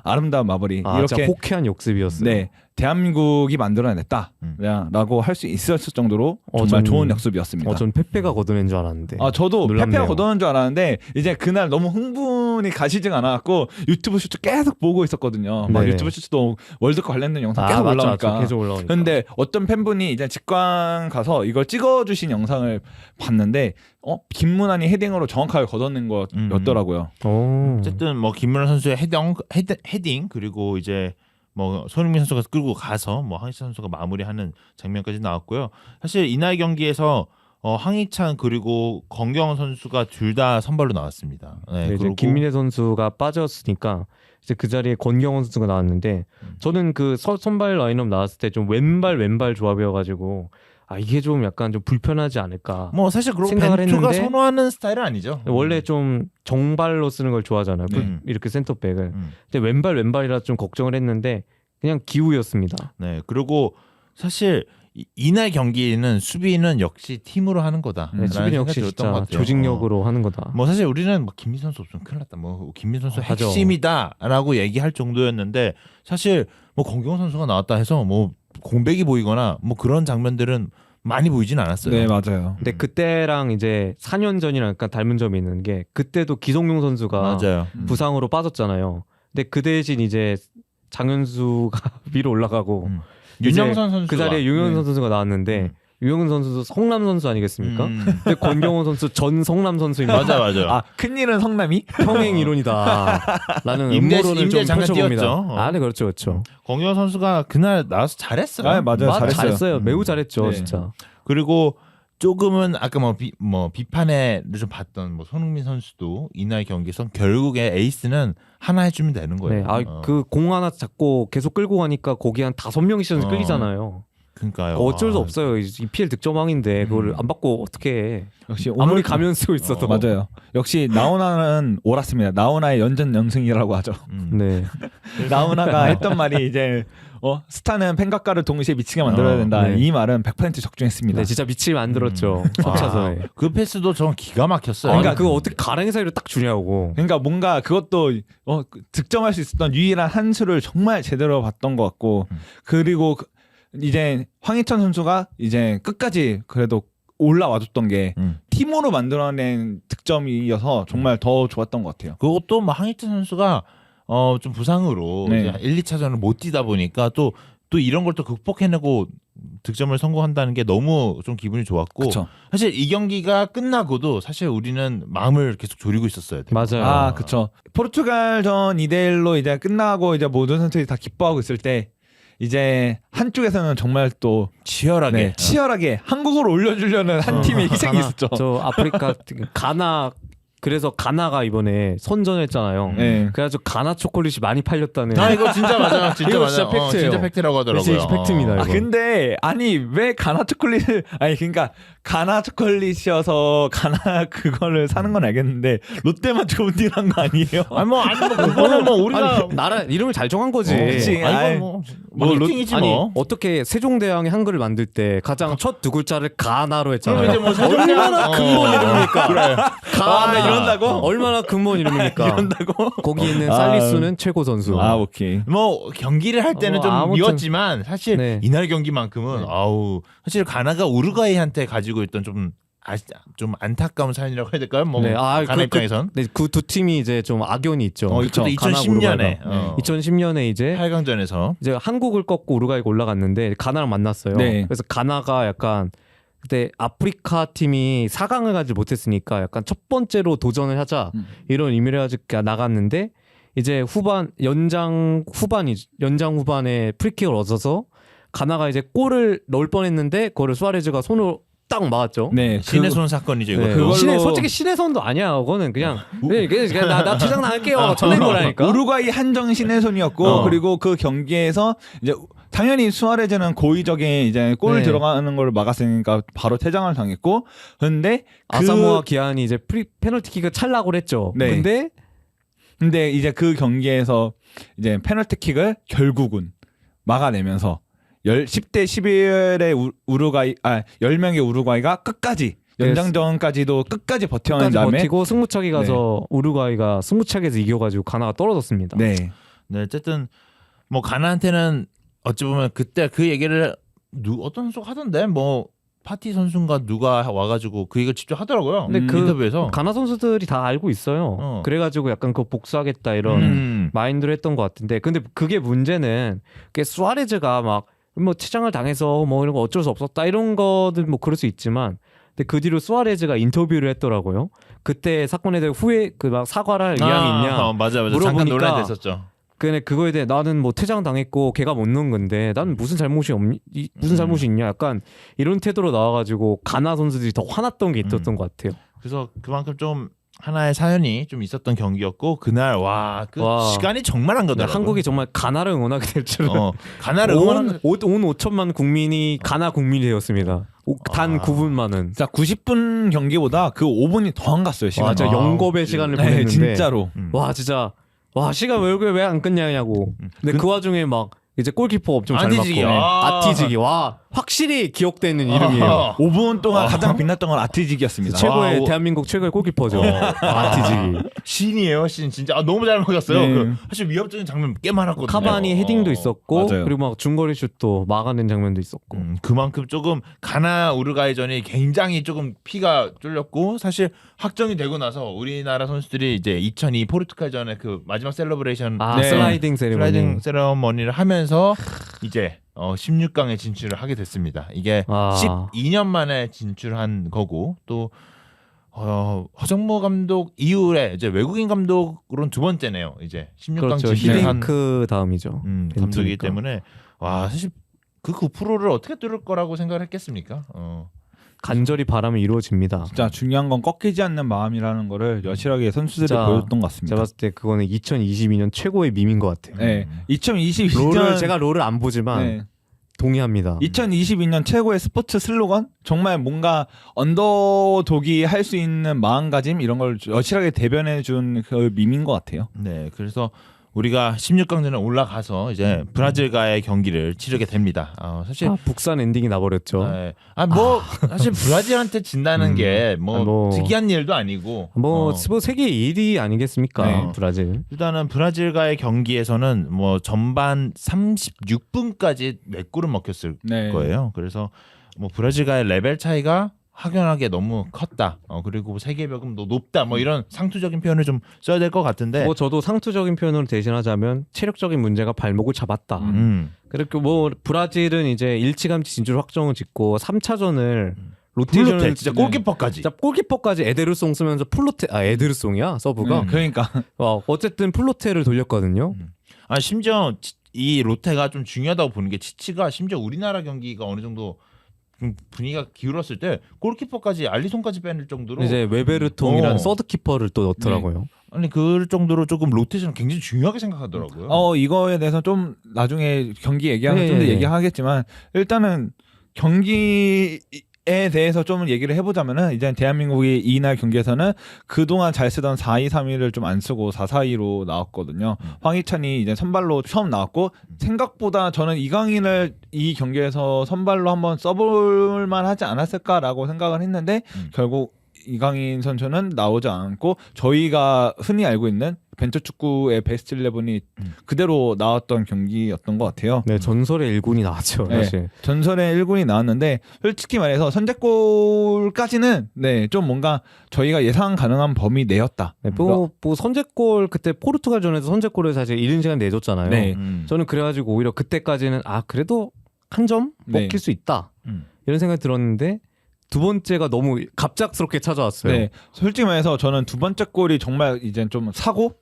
아름다운 마무리 진짜 이렇게 호쾌한 역습이었어요. 네. 대한민국이 만들어냈다라고 할 수 있었을 정도로 정말 좋은 역습이었습니다. 전 페페가 걷어낸 줄 알았는데. 저도 놀랍네요. 페페가 걷어낸 줄 알았는데 이제 그날 너무 흥분이 가시지가 않았고 유튜브 슈트 계속 보고 있었거든요. 막 네네. 유튜브 슈트도 월드컵 관련된 영상 계속 맞죠, 올라오니까. 맞죠. 계속 올라오니까. 근데 어떤 팬분이 이제 직관 가서 이걸 찍어주신 영상을 봤는데 김문환이 헤딩으로 정확하게 걷어낸 거였더라고요. 어쨌든 뭐 김문환 선수의 헤딩 그리고 이제 뭐 손흥민 선수가 끌고 가서 뭐 황희찬 선수가 마무리하는 장면까지 나왔고요. 사실 이날 경기에서 황희찬 그리고 권경원 선수가 둘 다 선발로 나왔습니다. 네, 이제 그리고 김민혜 선수가 빠졌으니까 이제 그 자리에 권경원 선수가 나왔는데 저는 그 선발 라인업 나왔을 때 좀 왼발 조합이어가지고 이게 좀 약간 좀 불편하지 않을까. 뭐 사실 그리고 생각을 벤투가 했는데 선호하는 스타일은 아니죠. 원래 좀 정발로 쓰는 걸 좋아하잖아요. 이렇게 센터백을. 근데 왼발이라 좀 걱정을 했는데 그냥 기우였습니다. 네, 그리고 사실 이날 경기는 수비는 역시 팀으로 하는 거다. 네, 수비는 역시 진짜 조직력으로 하는 거다. 뭐 사실 우리는 뭐 김민 선수 없으면 큰일 났다. 뭐 김민 선수 맞아. 핵심이다라고 얘기할 정도였는데 사실 뭐 권경원 선수가 나왔다 해서 뭐 공백이 보이거나 뭐 그런 장면들은 많이 보이진 않았어요. 네, 맞아요. 근데 그때랑 이제 4년 전이랑 약간 닮은 점이 있는 게 그때도 기성용 선수가 맞아요. 부상으로 빠졌잖아요. 근데 그 대신 이제 장현수가 위로 올라가고 윤영선 선수 그 자리에 윤영선 선수가 나왔는데 유영은 선수도 성남 선수 아니겠습니까? 근데 권경원 선수 전 성남 선수입니다. 맞아. 큰일은 성남이? 평행 이론이다라는 음모론을 좀 잠깐 펼쳐봅니다. 띄웠죠. 네, 그렇죠. 권경원 선수가 그날 나와서 잘했어요. 맞아요. 잘했어요. 매우 잘했죠, 네. 진짜. 그리고 조금은 아까 비판을 좀 봤던 뭐 손흥민 선수도 이날 경기에서 결국에 에이스는 하나 해주면 되는 거예요. 네, 그 공 하나 잡고 계속 끌고 가니까 거기 한 5명씩 끌리잖아요. 그러니까요. 어쩔 수 없어요. EPL 득점왕인데 그걸 안 받고 어떻게 해. 역시 아무리 가면 쓰고 있어도. 맞아요. 역시 나훈아는 옳았습니다. 나훈아의 연전연승이라고 하죠. 네. 나훈아가 했던 말이 이제 스타는 팬각가를 동시에 미치게 만들어야 된다. 네. 이 말은 100% 적중했습니다. 네, 진짜 미치게 만들었죠. 속차서에. 그 패스도 저는 기가 막혔어요. 그러니까 그거 어떻게 가랑이 사이로 딱 주냐고. 그러니까 뭔가 그것도 득점할 수 있었던 유일한 한 수를 정말 제대로 봤던 것 같고 그리고 이제 황희찬 선수가 이제 끝까지 그래도 올라와줬던 게 팀으로 만들어낸 득점이어서 정말 더 좋았던 것 같아요. 그것도 뭐 황희찬 선수가 좀 부상으로 네. 이제 1, 2차전을 못 뛰다 보니까 또 이런 걸 또 극복해내고 득점을 성공한다는 게 너무 좀 기분이 좋았고 그쵸. 사실 이 경기가 끝나고도 사실 우리는 마음을 계속 졸이고 있었어요. 맞아요. 그쵸. 포르투갈전 2대1로 이제 끝나고 이제 모든 선수들이 다 기뻐하고 있을 때 이제 한쪽에서는 정말 또 치열하게 치열하게 한국을 올려주려는 한 팀의 희생이 있었죠. 저 아프리카 가나 그래서 가나가 이번에 선전했잖아요. 네. 그래가지고 가나 초콜릿이 많이 팔렸다는. 이거 진짜 맞아. 진짜 이거 맞아. 진짜 팩트예요. 진짜 팩트라고 하더라고요. 진짜 팩트입니다. 이거. 근데 왜 가나 초콜릿을 그러니까 가나 초콜릿이어서 가나 그거를 사는 건 알겠는데 롯데만 좋은 딜 한 거 아니에요? 그거는 뭐 우리가 나라 이름을 잘 정한 거지. 그치. 이건 마케팅이지 아니 뭐. 어떻게 세종대왕의 한글을 만들 때 가장 첫 두 글자를 가나로 했잖아요. 그럼 이제 뭐 세종대왕- 얼마나 근본 이름입니까? 그래. 가나 이런다고? 얼마나 근본 이름입니까? 이런다고? 거기 있는 살리수는 최고 선수. 오케이. 뭐 경기를 할 때는 좀 아무튼. 미웠지만 사실 네. 이날 경기만큼은 사실 가나가 우루과이한테 가지고 있던 좀 안타까운 사연이라고 해야 될까요? 뭐 네, 가나 입장에선 그 두 팀이 이제 좀 악연이 있죠. 그것도 2010년에 2010년에 이제 8강전에서 이제 한국을 꺾고 우루과이가 올라갔는데 가나랑 만났어요. 네. 그래서 가나가 약간 그때 아프리카 팀이 4강을 가지 못했으니까 약간 첫 번째로 도전을 하자 이런 의미를 가지고 나갔는데 이제 연장 후반에 프리킥을 얻어서 가나가 이제 골을 넣을 뻔했는데 그거를 수아레즈가 손으로 딱 막았죠. 네, 신의 손 사건이죠 이거. 네. 그걸로- 솔직히 신의 손도 아니야. 그거는 그냥 나 퇴장 나갈게요. 쳐낸 거라니까. 우루과이 한정 신의 손이었고 그리고 그 경기에서 이제 당연히 수아레즈는 고의적인 이제 골 네. 들어가는 걸 막았으니까 바로 퇴장을 당했고 근데 아사모아 기안이 이제 페널티킥을 찰락을 했죠. 네. 근데 근데 이제 그 경기에서 이제 페널티킥을 결국은 막아내면서 10대 11의 우루과이 10명의 우루과이가 끝까지 연장전까지도 끝까지 버텨낸 끝까지 다음에 버티고 승부차기 가서 우루과이가 승부차기에서 이겨가지고 가나가 떨어졌습니다. 네. 네, 어쨌든 뭐 가나한테는 어찌 보면 그때 그 얘기를 어떤 선수가 하던데 뭐 파티 선수인가 누가 와가지고 그 얘기를 직접 하더라고요. 근데 그 인터뷰에서 가나 선수들이 다 알고 있어요. 그래가지고 약간 그 복수하겠다 이런 마인드로 했던 것 같은데, 근데 그게 문제는 그게 수아레즈가 막 뭐 퇴장을 당해서 뭐 이런 거 어쩔 수 없었다 이런 거는 뭐 그럴 수 있지만, 근데 그 뒤로 수아레즈가 인터뷰를 했더라고요. 그때 사건에 대해 후회 그 막 사과를 할 의향이 있냐 맞아 잠깐 물어보니까 논란이 됐었죠. 근데 그거에 대해 나는 뭐 퇴장 당했고 걔가 못 넣은 건데 나는 무슨 잘못이 없니 무슨 잘못이 있냐 약간 이런 태도로 나와가지고 가나 선수들이 더 화났던 게 있었던 것 같아요. 그래서 그만큼 좀 하나의 사연이 좀 있었던 경기였고 그날 그 시간이 정말 안 가더라고요. 한국이 정말 가나를 응원하게 될 줄은 가나를 응원하는 온 5천만 국민이 가나 국민이 되었습니다. 단 9분만은. 자 90분 경기보다 그 5분이 더 안 갔어요 시간. 진짜 영겁의 시간을 네, 보냈는데 진짜로. 와 진짜 와 시간 왜 안 끝냐냐고. 근데 그 와중에 막 이제 골키퍼 엄청 잘 아티지기. 맞고 아티지기 와 확실히 기억되는 이름이에요. 5분 동안 가장 빛났던 건 아티직이었습니다. 최고의 대한민국 최고의 골키퍼죠. 아티지기. 신이에요, 신 진짜 너무 잘 먹였어요. 네. 그 사실 위협적인 장면 꽤 많았거든요. 카바니 헤딩도 있었고 맞아요. 그리고 막 중거리 슛도 막아낸 장면도 있었고. 그만큼 조금 가나 우루과이전이 굉장히 조금 피가 쫄렸고 사실 확정이 되고 나서 우리나라 선수들이 이제 2002 포르투갈전의 그 마지막 셀러브레이션 네. 슬라이딩 세리머니. 슬라이딩 세러머니를 하면서 이제 16강에 진출을 하게 됐습니다. 이게 12년 만에 진출한 거고 또 허정무 감독 이후에 이제 외국인 감독으로는 두 번째네요. 이제 16강 그렇죠. 진출한 히딩크 다음이죠. 감독이기 벤투니까. 때문에 와 사실 그 9%를 어떻게 뚫을 거라고 생각을 했겠습니까? 간절히 바람이 이루어집니다. 진짜 중요한 건 꺾이지 않는 마음이라는 거를 여실하게 선수들이 진짜 보여줬던 것 제가 같습니다. 봤을 때 그거는 2022년 최고의 밈인 것 같아요. 네. 2022년 제가 롤을 안 보지만 네. 동의합니다. 2022년 최고의 스포츠 슬로건 정말 뭔가 언더독이 할 수 있는 마음가짐 이런 걸 여실하게 대변해 준 그 밈인 것 같아요. 네, 그래서 우리가 16강전에 올라가서 이제 브라질과의 경기를 치르게 됩니다. 사실 북산 엔딩이 나버렸죠. 네. 사실 브라질한테 진다는 게 뭐 특이한 일도 아니고 뭐 세계 1위 아니겠습니까? 네. 브라질. 일단은 브라질과의 경기에서는 뭐 전반 36분까지 4골은 먹혔을 네. 거예요. 그래서 뭐 브라질과의 레벨 차이가 확연하게 너무 컸다. 그리고 세계벽음도 높다. 뭐 이런 상투적인 표현을 좀 써야 될 것 같은데. 뭐 저도 상투적인 표현으로 대신하자면 체력적인 문제가 발목을 잡았다. 그리고 뭐 브라질은 이제 일찌감치 진출 확정을 짓고 3차전을 로테이션을 진짜 골키퍼까지. 진짜 골키퍼까지 에데르송 쓰면서 에데르송이야 서브가. 그러니까 어쨌든 플로테를 돌렸거든요. 심지어 이 로테가 좀 중요하다고 보는 게 치치가 심지어 우리나라 경기가 어느 정도 분위기가 기울었을 때 골키퍼까지 알리송까지 빼낼 정도로 이제 웨베르통이라는 서드 키퍼를 또 넣더라고요. 아니 그 정도로 조금 로테이션 굉장히 중요하게 생각하더라고요. 이거에 대해서 좀 나중에 경기 얘기하면 좀 더 네. 얘기하겠지만 일단은 경기에 대해서 좀 얘기를 해보자면은 이제 대한민국이 이날 경기에서는 그동안 잘 쓰던 4-2-3-1을 좀 안 쓰고 4-4-2로 나왔거든요. 황희찬이 이제 선발로 처음 나왔고 생각보다 저는 이강인을 이 경기에서 선발로 한번 써볼 만하지 않았을까라고 생각을 했는데 결국 이강인 선수는 나오지 않고 저희가 흔히 알고 있는 벤처 축구의 베스트 11이 그대로 나왔던 경기였던 것 같아요. 네, 전설의 1군이 나왔죠. 네, 사실. 전설의 1군이 나왔는데 솔직히 말해서 선제골까지는 좀 뭔가 저희가 예상 가능한 범위 내였다. 네, 뭐 선제골 그때 포르투갈전에서 선제골을 사실 이른 시간 내줬잖아요. 네. 저는 그래가지고 오히려 그때까지는 그래도 한 점 네. 먹힐 수 있다 이런 생각이 들었는데 두 번째가 너무 갑작스럽게 찾아왔어요. 네, 솔직히 말해서 저는 두 번째 골이 정말 이제 좀 사고.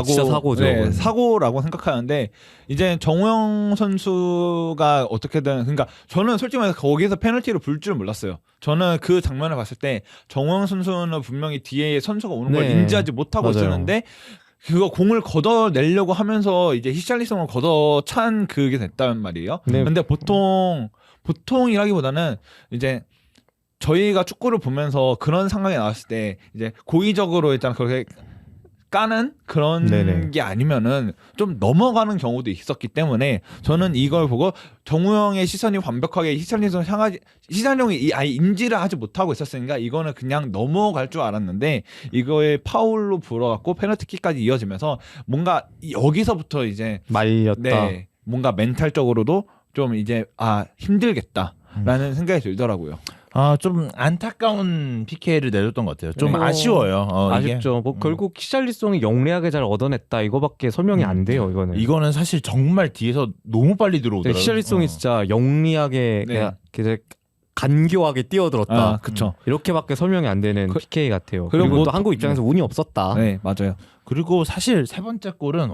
진짜 사고죠. 네, 사고라고 생각하는데 이제 정우영 선수가 어떻게든 그러니까 저는 솔직히 말해서 거기서 페널티를 불 줄 몰랐어요. 저는 그 장면을 봤을 때 정우영 선수는 분명히 뒤에 선수가 오는 걸 네. 인지하지 못하고 맞아요. 있었는데 그거 공을 걷어내려고 하면서 이제 히샬리송을 걷어찬 그게 됐단 말이에요. 네. 근데 보통이라기보다는 이제 저희가 축구를 보면서 그런 상황이 나왔을 때 이제 고의적으로 일단 그렇게 까는 그런 네네. 게 아니면은 좀 넘어가는 경우도 있었기 때문에 저는 이걸 보고 정우영의 시선이 완벽하게 희찬형이 아예 인지를 하지 못하고 있었으니까 이거는 그냥 넘어갈 줄 알았는데 이거에 파울로 불어갖고 페널티킥까지 이어지면서 뭔가 여기서부터 이제 말렸다. 네, 뭔가 멘탈적으로도 좀 이제 힘들겠다라는 생각이 들더라고요. 좀 안타까운 PK를 내줬던 것 같아요. 좀 네. 아쉬워요. 이게. 아쉽죠. 뭐 결국 히샬리송이 영리하게 잘 얻어냈다 이거밖에 설명이 안 돼요. 이거는 사실 정말 뒤에서 너무 빨리 들어오더라고요. 히샬리송이 진짜 영리하게 네. 그냥 간교하게 뛰어들었다. 아, 그쵸. 이렇게밖에 설명이 안 되는 PK 같아요. 그리고 뭐 또 한국 입장에서 운이 없었다. 네, 맞아요. 그리고 사실 세 번째 골은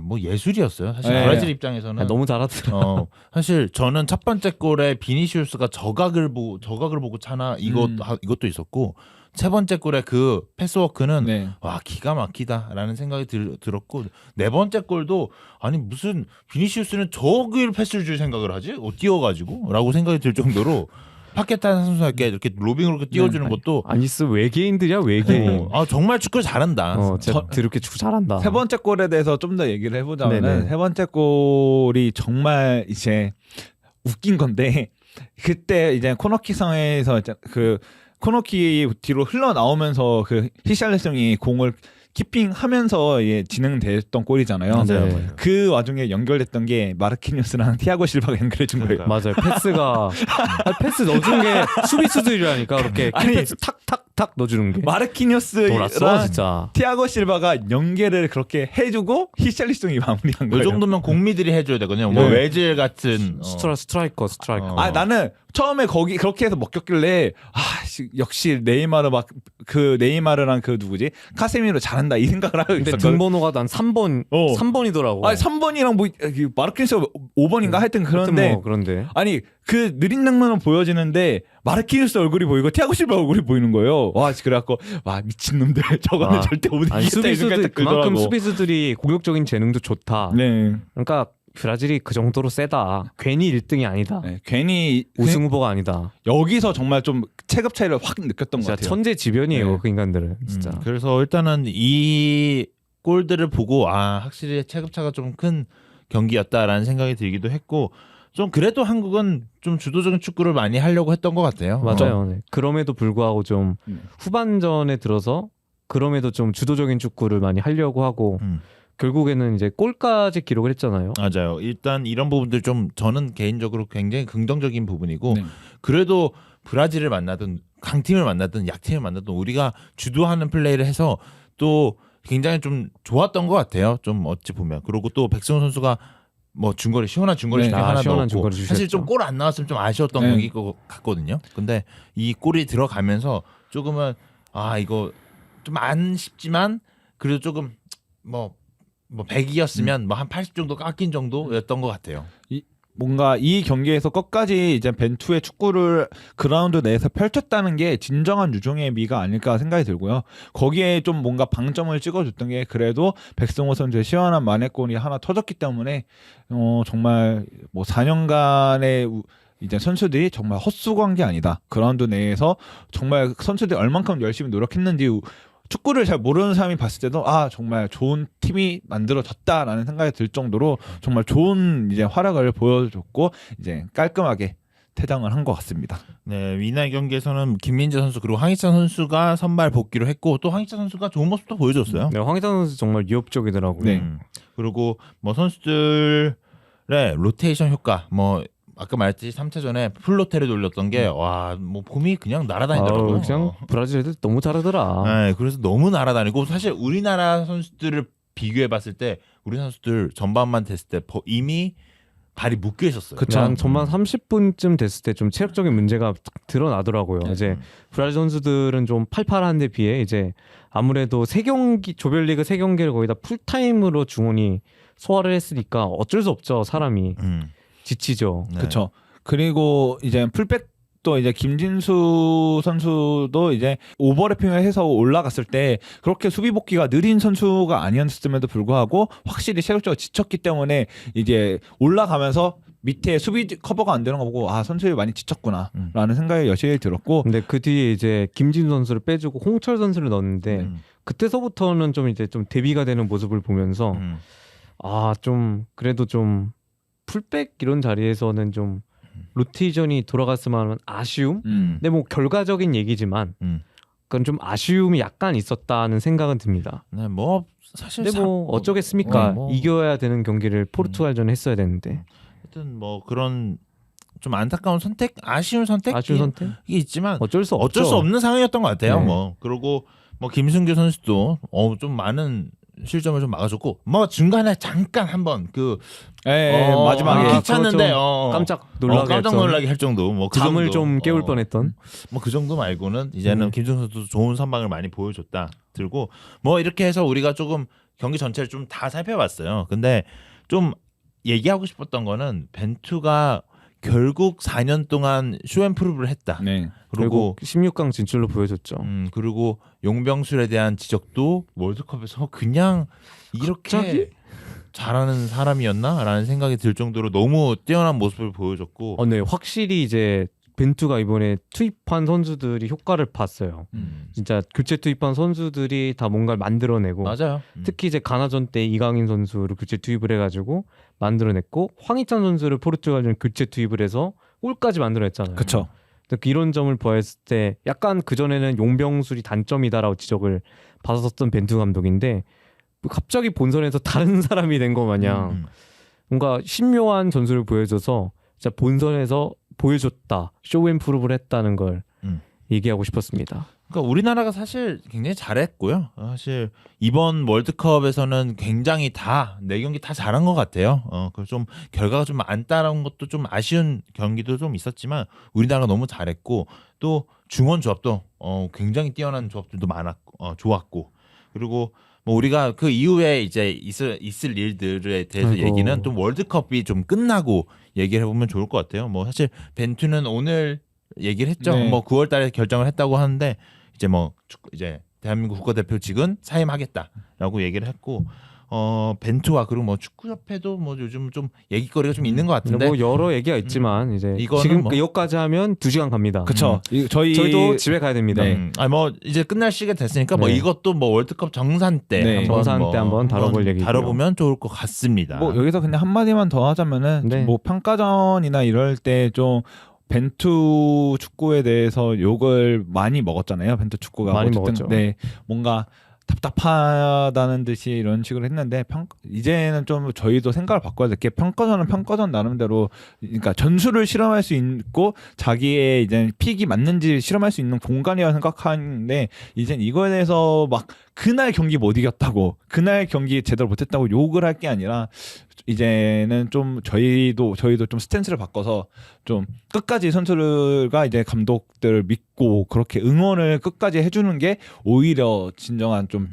뭐 예술이었어요. 사실 네. 브라질 입장에서는 너무 잘하더라. 사실 저는 첫 번째 골에 비니시우스가 저각을 보고 차나 이것도 있었고 세 번째 골에 그 패스워크는 네. 와 기가 막히다라는 생각이 들었고 네 번째 골도 아니 무슨 비니시우스는 저길 패스를 줄 생각을 하지? 뛰어가지고라고 생각이 들 정도로 파케타 선수에게 이렇게 로빙으로 이렇게 띄워주는 것도 아니스 외계인들이야 외계인. 정말 축구를 잘한다. 진짜 드럽게 축구 잘한다. 세 번째 골에 대해서 좀 더 얘기를 해보자면은 네네. 세 번째 골이 정말 이제 웃긴 건데 그때 이제 코너킥 상황에서 이제 그 코너킥 뒤로 흘러나오면서 그 히샬리송이 공을 키핑하면서 진행됐던 골이잖아요. 맞아요. 네. 그 와중에 연결됐던 게 마르키뉴스랑 티아고 실바가 연결해준 거예요. 맞아요. 패스가 패스 넣어준 게 수비수들이라니까 그렇게 아니, 패스 탁탁탁 넣어주는 게 돌았어 마르키뉴스랑 진짜. 티아고 실바가 연계를 그렇게 해주고 히샬리송이 마무리한 이 거예요. 정도면 공미들이 해줘야 되거든요. 뭐 네. 외질 같은 스트라이커. 나는 처음에 거기 그렇게 해서 먹혔길래 역시 네이마르 막 그 네이마르랑 그 누구지 카세미로 잘한다 이 생각을 하고 근데 있었거든. 등번호가 난 3번 3번이더라고. 3번이랑 뭐 마르키뉴스가 5번인가 하여튼 그런데 그런데 아니 그 느린 장면은 보여지는데 마르키뉴스 얼굴이 보이고 티아고 실바 얼굴이 보이는 거예요. 와 그래갖고 와 미친놈들 저거는 절대 못 이기겠다 이 생각이 수비수들 딱 그만큼 들더라고. 수비수들이 공격적인 재능도 좋다. 네. 그러니까 브라질이 그 정도로 세다. 괜히 1등이 아니다. 네, 괜히 우승 후보가 아니다. 여기서 정말 좀 체급 차이를 확 느꼈던 것 진짜 같아요. 천재지변이에요. 네. 그 인간들은 진짜. 그래서 일단은 이 골들을 보고 확실히 체급차가 좀 큰 경기였다라는 생각이 들기도 했고 좀 그래도 한국은 좀 주도적인 축구를 많이 하려고 했던 것 같아요. 맞아요. 네. 그럼에도 불구하고 좀 후반전에 들어서 그럼에도 좀 주도적인 축구를 많이 하려고 하고 결국에는 이제 골까지 기록을 했잖아요. 맞아요. 일단 이런 부분들 좀 저는 개인적으로 굉장히 긍정적인 부분이고 네. 그래도 브라질을 만나든 강팀을 만나든 약팀을 만나든 우리가 주도하는 플레이를 해서 또 굉장히 좀 좋았던 것 같아요. 좀 어찌 보면 그리고 또 백승호 선수가 뭐 중거리 시원한 중거리 네. 슈팅 하나 시원한 넣었고 중거리 주셨죠. 사실 좀 골 안 나왔으면 좀 아쉬웠던 네. 경기일 것 같거든요. 근데 이 골이 들어가면서 조금은 이거 좀 안 쉽지만 그래도 조금 뭐 100이었으면 뭐 한 80 정도 깎인 정도였던 것 같아요. 뭔가 이 경기에서 끝까지 이제 벤투의 축구를 그라운드 내에서 펼쳤다는 게 진정한 유종의 미가 아닐까 생각이 들고요. 거기에 좀 뭔가 방점을 찍어줬던 게 그래도 백승호 선수의 시원한 만회골이 하나 터졌기 때문에 정말 뭐 4년간의 이제 선수들이 정말 헛수고한 게 아니다. 그라운드 내에서 정말 선수들이 얼만큼 열심히 노력했는지 축구를 잘 모르는 사람이 봤을 때도 정말 좋은 팀이 만들어졌다라는 생각이 들 정도로 정말 좋은 이제 활약을 보여줬고 이제 깔끔하게 퇴장을 한 것 같습니다. 네, 이날 경기에서는 김민재 선수 그리고 황희찬 선수가 선발 복귀를 했고 또 황희찬 선수가 좋은 모습도 보여줬어요. 네, 황희찬 선수 정말 위협적이더라고요. 네. 그리고 뭐 선수들의 로테이션 효과 뭐 아까 말했듯이 3차전에 풀로테를 돌렸던 게 뭐 봄이 그냥 날아다니더라고요. 그냥 브라질 애들 너무 잘하더라. 네, 그래서 너무 날아다니고 사실 우리나라 선수들을 비교해봤을 때 우리 선수들 전반만 됐을 때 이미 발이 묶여 있었어요. 그쵸. 한 전반 30분쯤 됐을 때 좀 체력적인 문제가 드러나더라고요. 이제 브라질 선수들은 좀 팔팔한데 비해 이제 아무래도 조별리그 3경기를 거의 다 풀타임으로 중원이 소화를 했으니까 어쩔 수 없죠. 사람이 지치죠. 네. 그렇죠. 그리고 이제 풀백도 이제 김진수 선수도 이제 오버래핑을 해서 올라갔을 때 그렇게 수비 복귀가 느린 선수가 아니었음에도 불구하고 확실히 체력적으로 지쳤기 때문에 이제 올라가면서 밑에 수비 커버가 안 되는 거 보고 선수들이 많이 지쳤구나라는 생각이 여실히 들었고 근데 그 뒤에 이제 김진수 선수를 빼주고 홍철 선수를 넣었는데 그때서부터는 좀 이제 좀 대비가 되는 모습을 보면서 좀 그래도 좀 풀백 이런 자리에서는 좀 로테이션이 돌아갔으면 하는 아쉬움. 근데 뭐 결과적인 얘기지만 그건 좀 아쉬움이 약간 있었다는 생각은 듭니다. 네, 뭐 사실 근데 뭐 어쩌겠습니까? 이겨야 되는 경기를 포르투갈전에 했어야 되는데. 하여튼 뭐 그런 좀 안타까운 선택, 아쉬운 선택이 선택? 있지만 어쩔 수 없죠. 어쩔 수 없는 상황이었던 것 같아요. 네. 뭐 그리고 뭐 김승규 선수도 좀 많은 실점을 좀 막아줬고 뭐 중간에 잠깐 한번 마지막에 귀찮는데 깜짝 놀라게 깜짝 했던 놀라게 할 정도 뭐 그 잠을 정도, 좀 깨울 뻔했던. 뭐 그 정도 말고는 이제는 김승규 선수도 좋은 선방을 많이 보여줬다 들고 뭐 이렇게 해서 우리가 조금 경기 전체를 좀 다 살펴봤어요. 근데 좀 얘기하고 싶었던 거는 벤투가 결국 4년 동안 쇼앤프루브를 했다. 네. 그리고 16강 진출로 보여줬죠. 그리고 용병술에 대한 지적도 월드컵에서 그냥 이렇게 갑자기? 잘하는 사람이었나라는 생각이 들 정도로 너무 뛰어난 모습을 보여줬고 네, 확실히 이제 벤투가 이번에 투입한 선수들이 효과를 봤어요. 진짜 교체 투입한 선수들이 다 뭔가를 만들어내고 맞아요. 특히 이제 가나전 때 이강인 선수를 교체 투입을 해가지고 만들어냈고 황희찬 선수를 포르투갈전 교체 투입을 해서 골까지 만들어냈잖아요. 그렇죠. 이런 점을 보았을 때 약간 그전에는 용병술이 단점이다라고 지적을 받았었던 벤투 감독인데 갑자기 본선에서 다른 사람이 된 거 마냥 뭔가 신묘한 전술을 보여줘서 진짜 본선에서 보여줬다, 쇼앤프루브를 했다는 걸 얘기하고 싶었습니다. 그러니까 우리나라가 사실 굉장히 잘했고요. 사실 이번 월드컵에서는 굉장히 다 4경기 다 잘한 것 같아요. 그래서 좀 결과가 좀 안 따라온 것도 좀 아쉬운 경기도 좀 있었지만 우리나라가 너무 잘했고 또 중원 조합도 굉장히 뛰어난 조합들도 많았고 좋았고 그리고 뭐 우리가 그 이후에 이제 있을 일들에 대해서 얘기는 좀 월드컵이 좀 끝나고 얘기를 해보면 좋을 것 같아요. 뭐 사실 벤투는 오늘 얘기를 했죠. 네. 뭐 9월달에 결정을 했다고 하는데 이제 뭐 이제 대한민국 국가대표직은 사임하겠다라고 얘기를 했고 벤투와 그리고 뭐 축구협회도 뭐 요즘 좀 얘기거리가 좀 있는 것 같은데 뭐 여러 얘기가 있지만 이제 이거는 지금 뭐- 여기까지 하면 2시간 갑니다. 그렇죠. 저희도 집에 가야 됩니다. 네. 뭐 이제 끝날 시기가 됐으니까 뭐 네. 이것도 뭐 월드컵 정산 때 네. 한번 정산 때 한번 다뤄볼 얘기고요. 다뤄보면 좋을 것 같습니다. 뭐 여기서 그냥 한 마디만 더 하자면은 네. 뭐 평가전이나 이럴 때 좀 벤투 축구에 대해서 욕을 많이 먹었잖아요. 벤투 축구가 많이 어쨌든 먹었죠. 네, 뭔가 답답하다는 듯이 이런 식으로 했는데 이제는 좀 저희도 생각을 바꿔야 될 게 평가전은 평가전 나름대로 그러니까 전술을 실험할 수 있고 자기의 이제 픽이 맞는지 실험할 수 있는 공간이라고 생각하는데 이젠 이거에 대해서 막 그날 경기 못 이겼다고 그날 경기 제대로 못했다고 욕을 할 게 아니라 이제는 좀 저희도 좀 스탠스를 바꿔서 좀 끝까지 선수들과 이제 감독들을 믿고 그렇게 응원을 끝까지 해주는 게 오히려 진정한 좀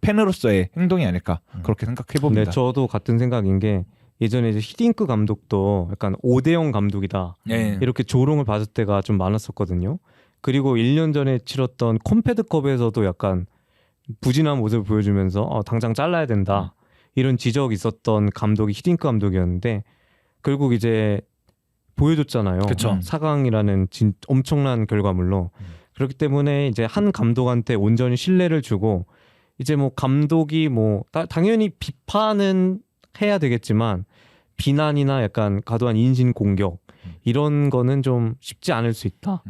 팬으로서의 행동이 아닐까 그렇게 생각해 봅니다. 네, 저도 같은 생각인 게 예전에 이제 히딩크 감독도 약간 5대0 감독이다 네. 이렇게 조롱을 받을 때가 좀 많았었거든요. 그리고 1년 전에 치렀던 컴패드컵에서도 약간 부진한 모습을 보여주면서 당장 잘라야 된다 이런 지적이 있었던 감독이 히딩크 감독이었는데 결국 이제 보여줬잖아요. 그쵸. 4강이라는 엄청난 결과물로. 그렇기 때문에 이제 한 감독한테 온전히 신뢰를 주고 이제 뭐 감독이 뭐 당연히 비판은 해야 되겠지만 비난이나 약간 과도한 인신 공격 이런 거는 좀 쉽지 않을 수 있다.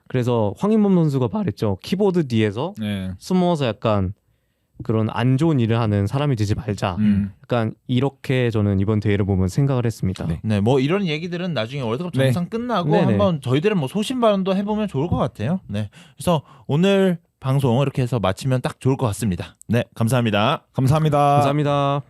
그래서 황인범 선수가 말했죠. 키보드 뒤에서 네. 숨어서 약간 그런 안 좋은 일을 하는 사람이 되지 말자. 약간 이렇게 저는 이번 대회를 보면서 생각을 했습니다. 네. 네, 뭐 이런 얘기들은 나중에 월드컵 네. 정상 끝나고 네네. 한번 저희들은 뭐 소신 발언도 해보면 좋을 것 같아요. 네, 그래서 오늘 방송 이렇게 해서 마치면 딱 좋을 것 같습니다. 네, 감사합니다. 감사합니다. 감사합니다.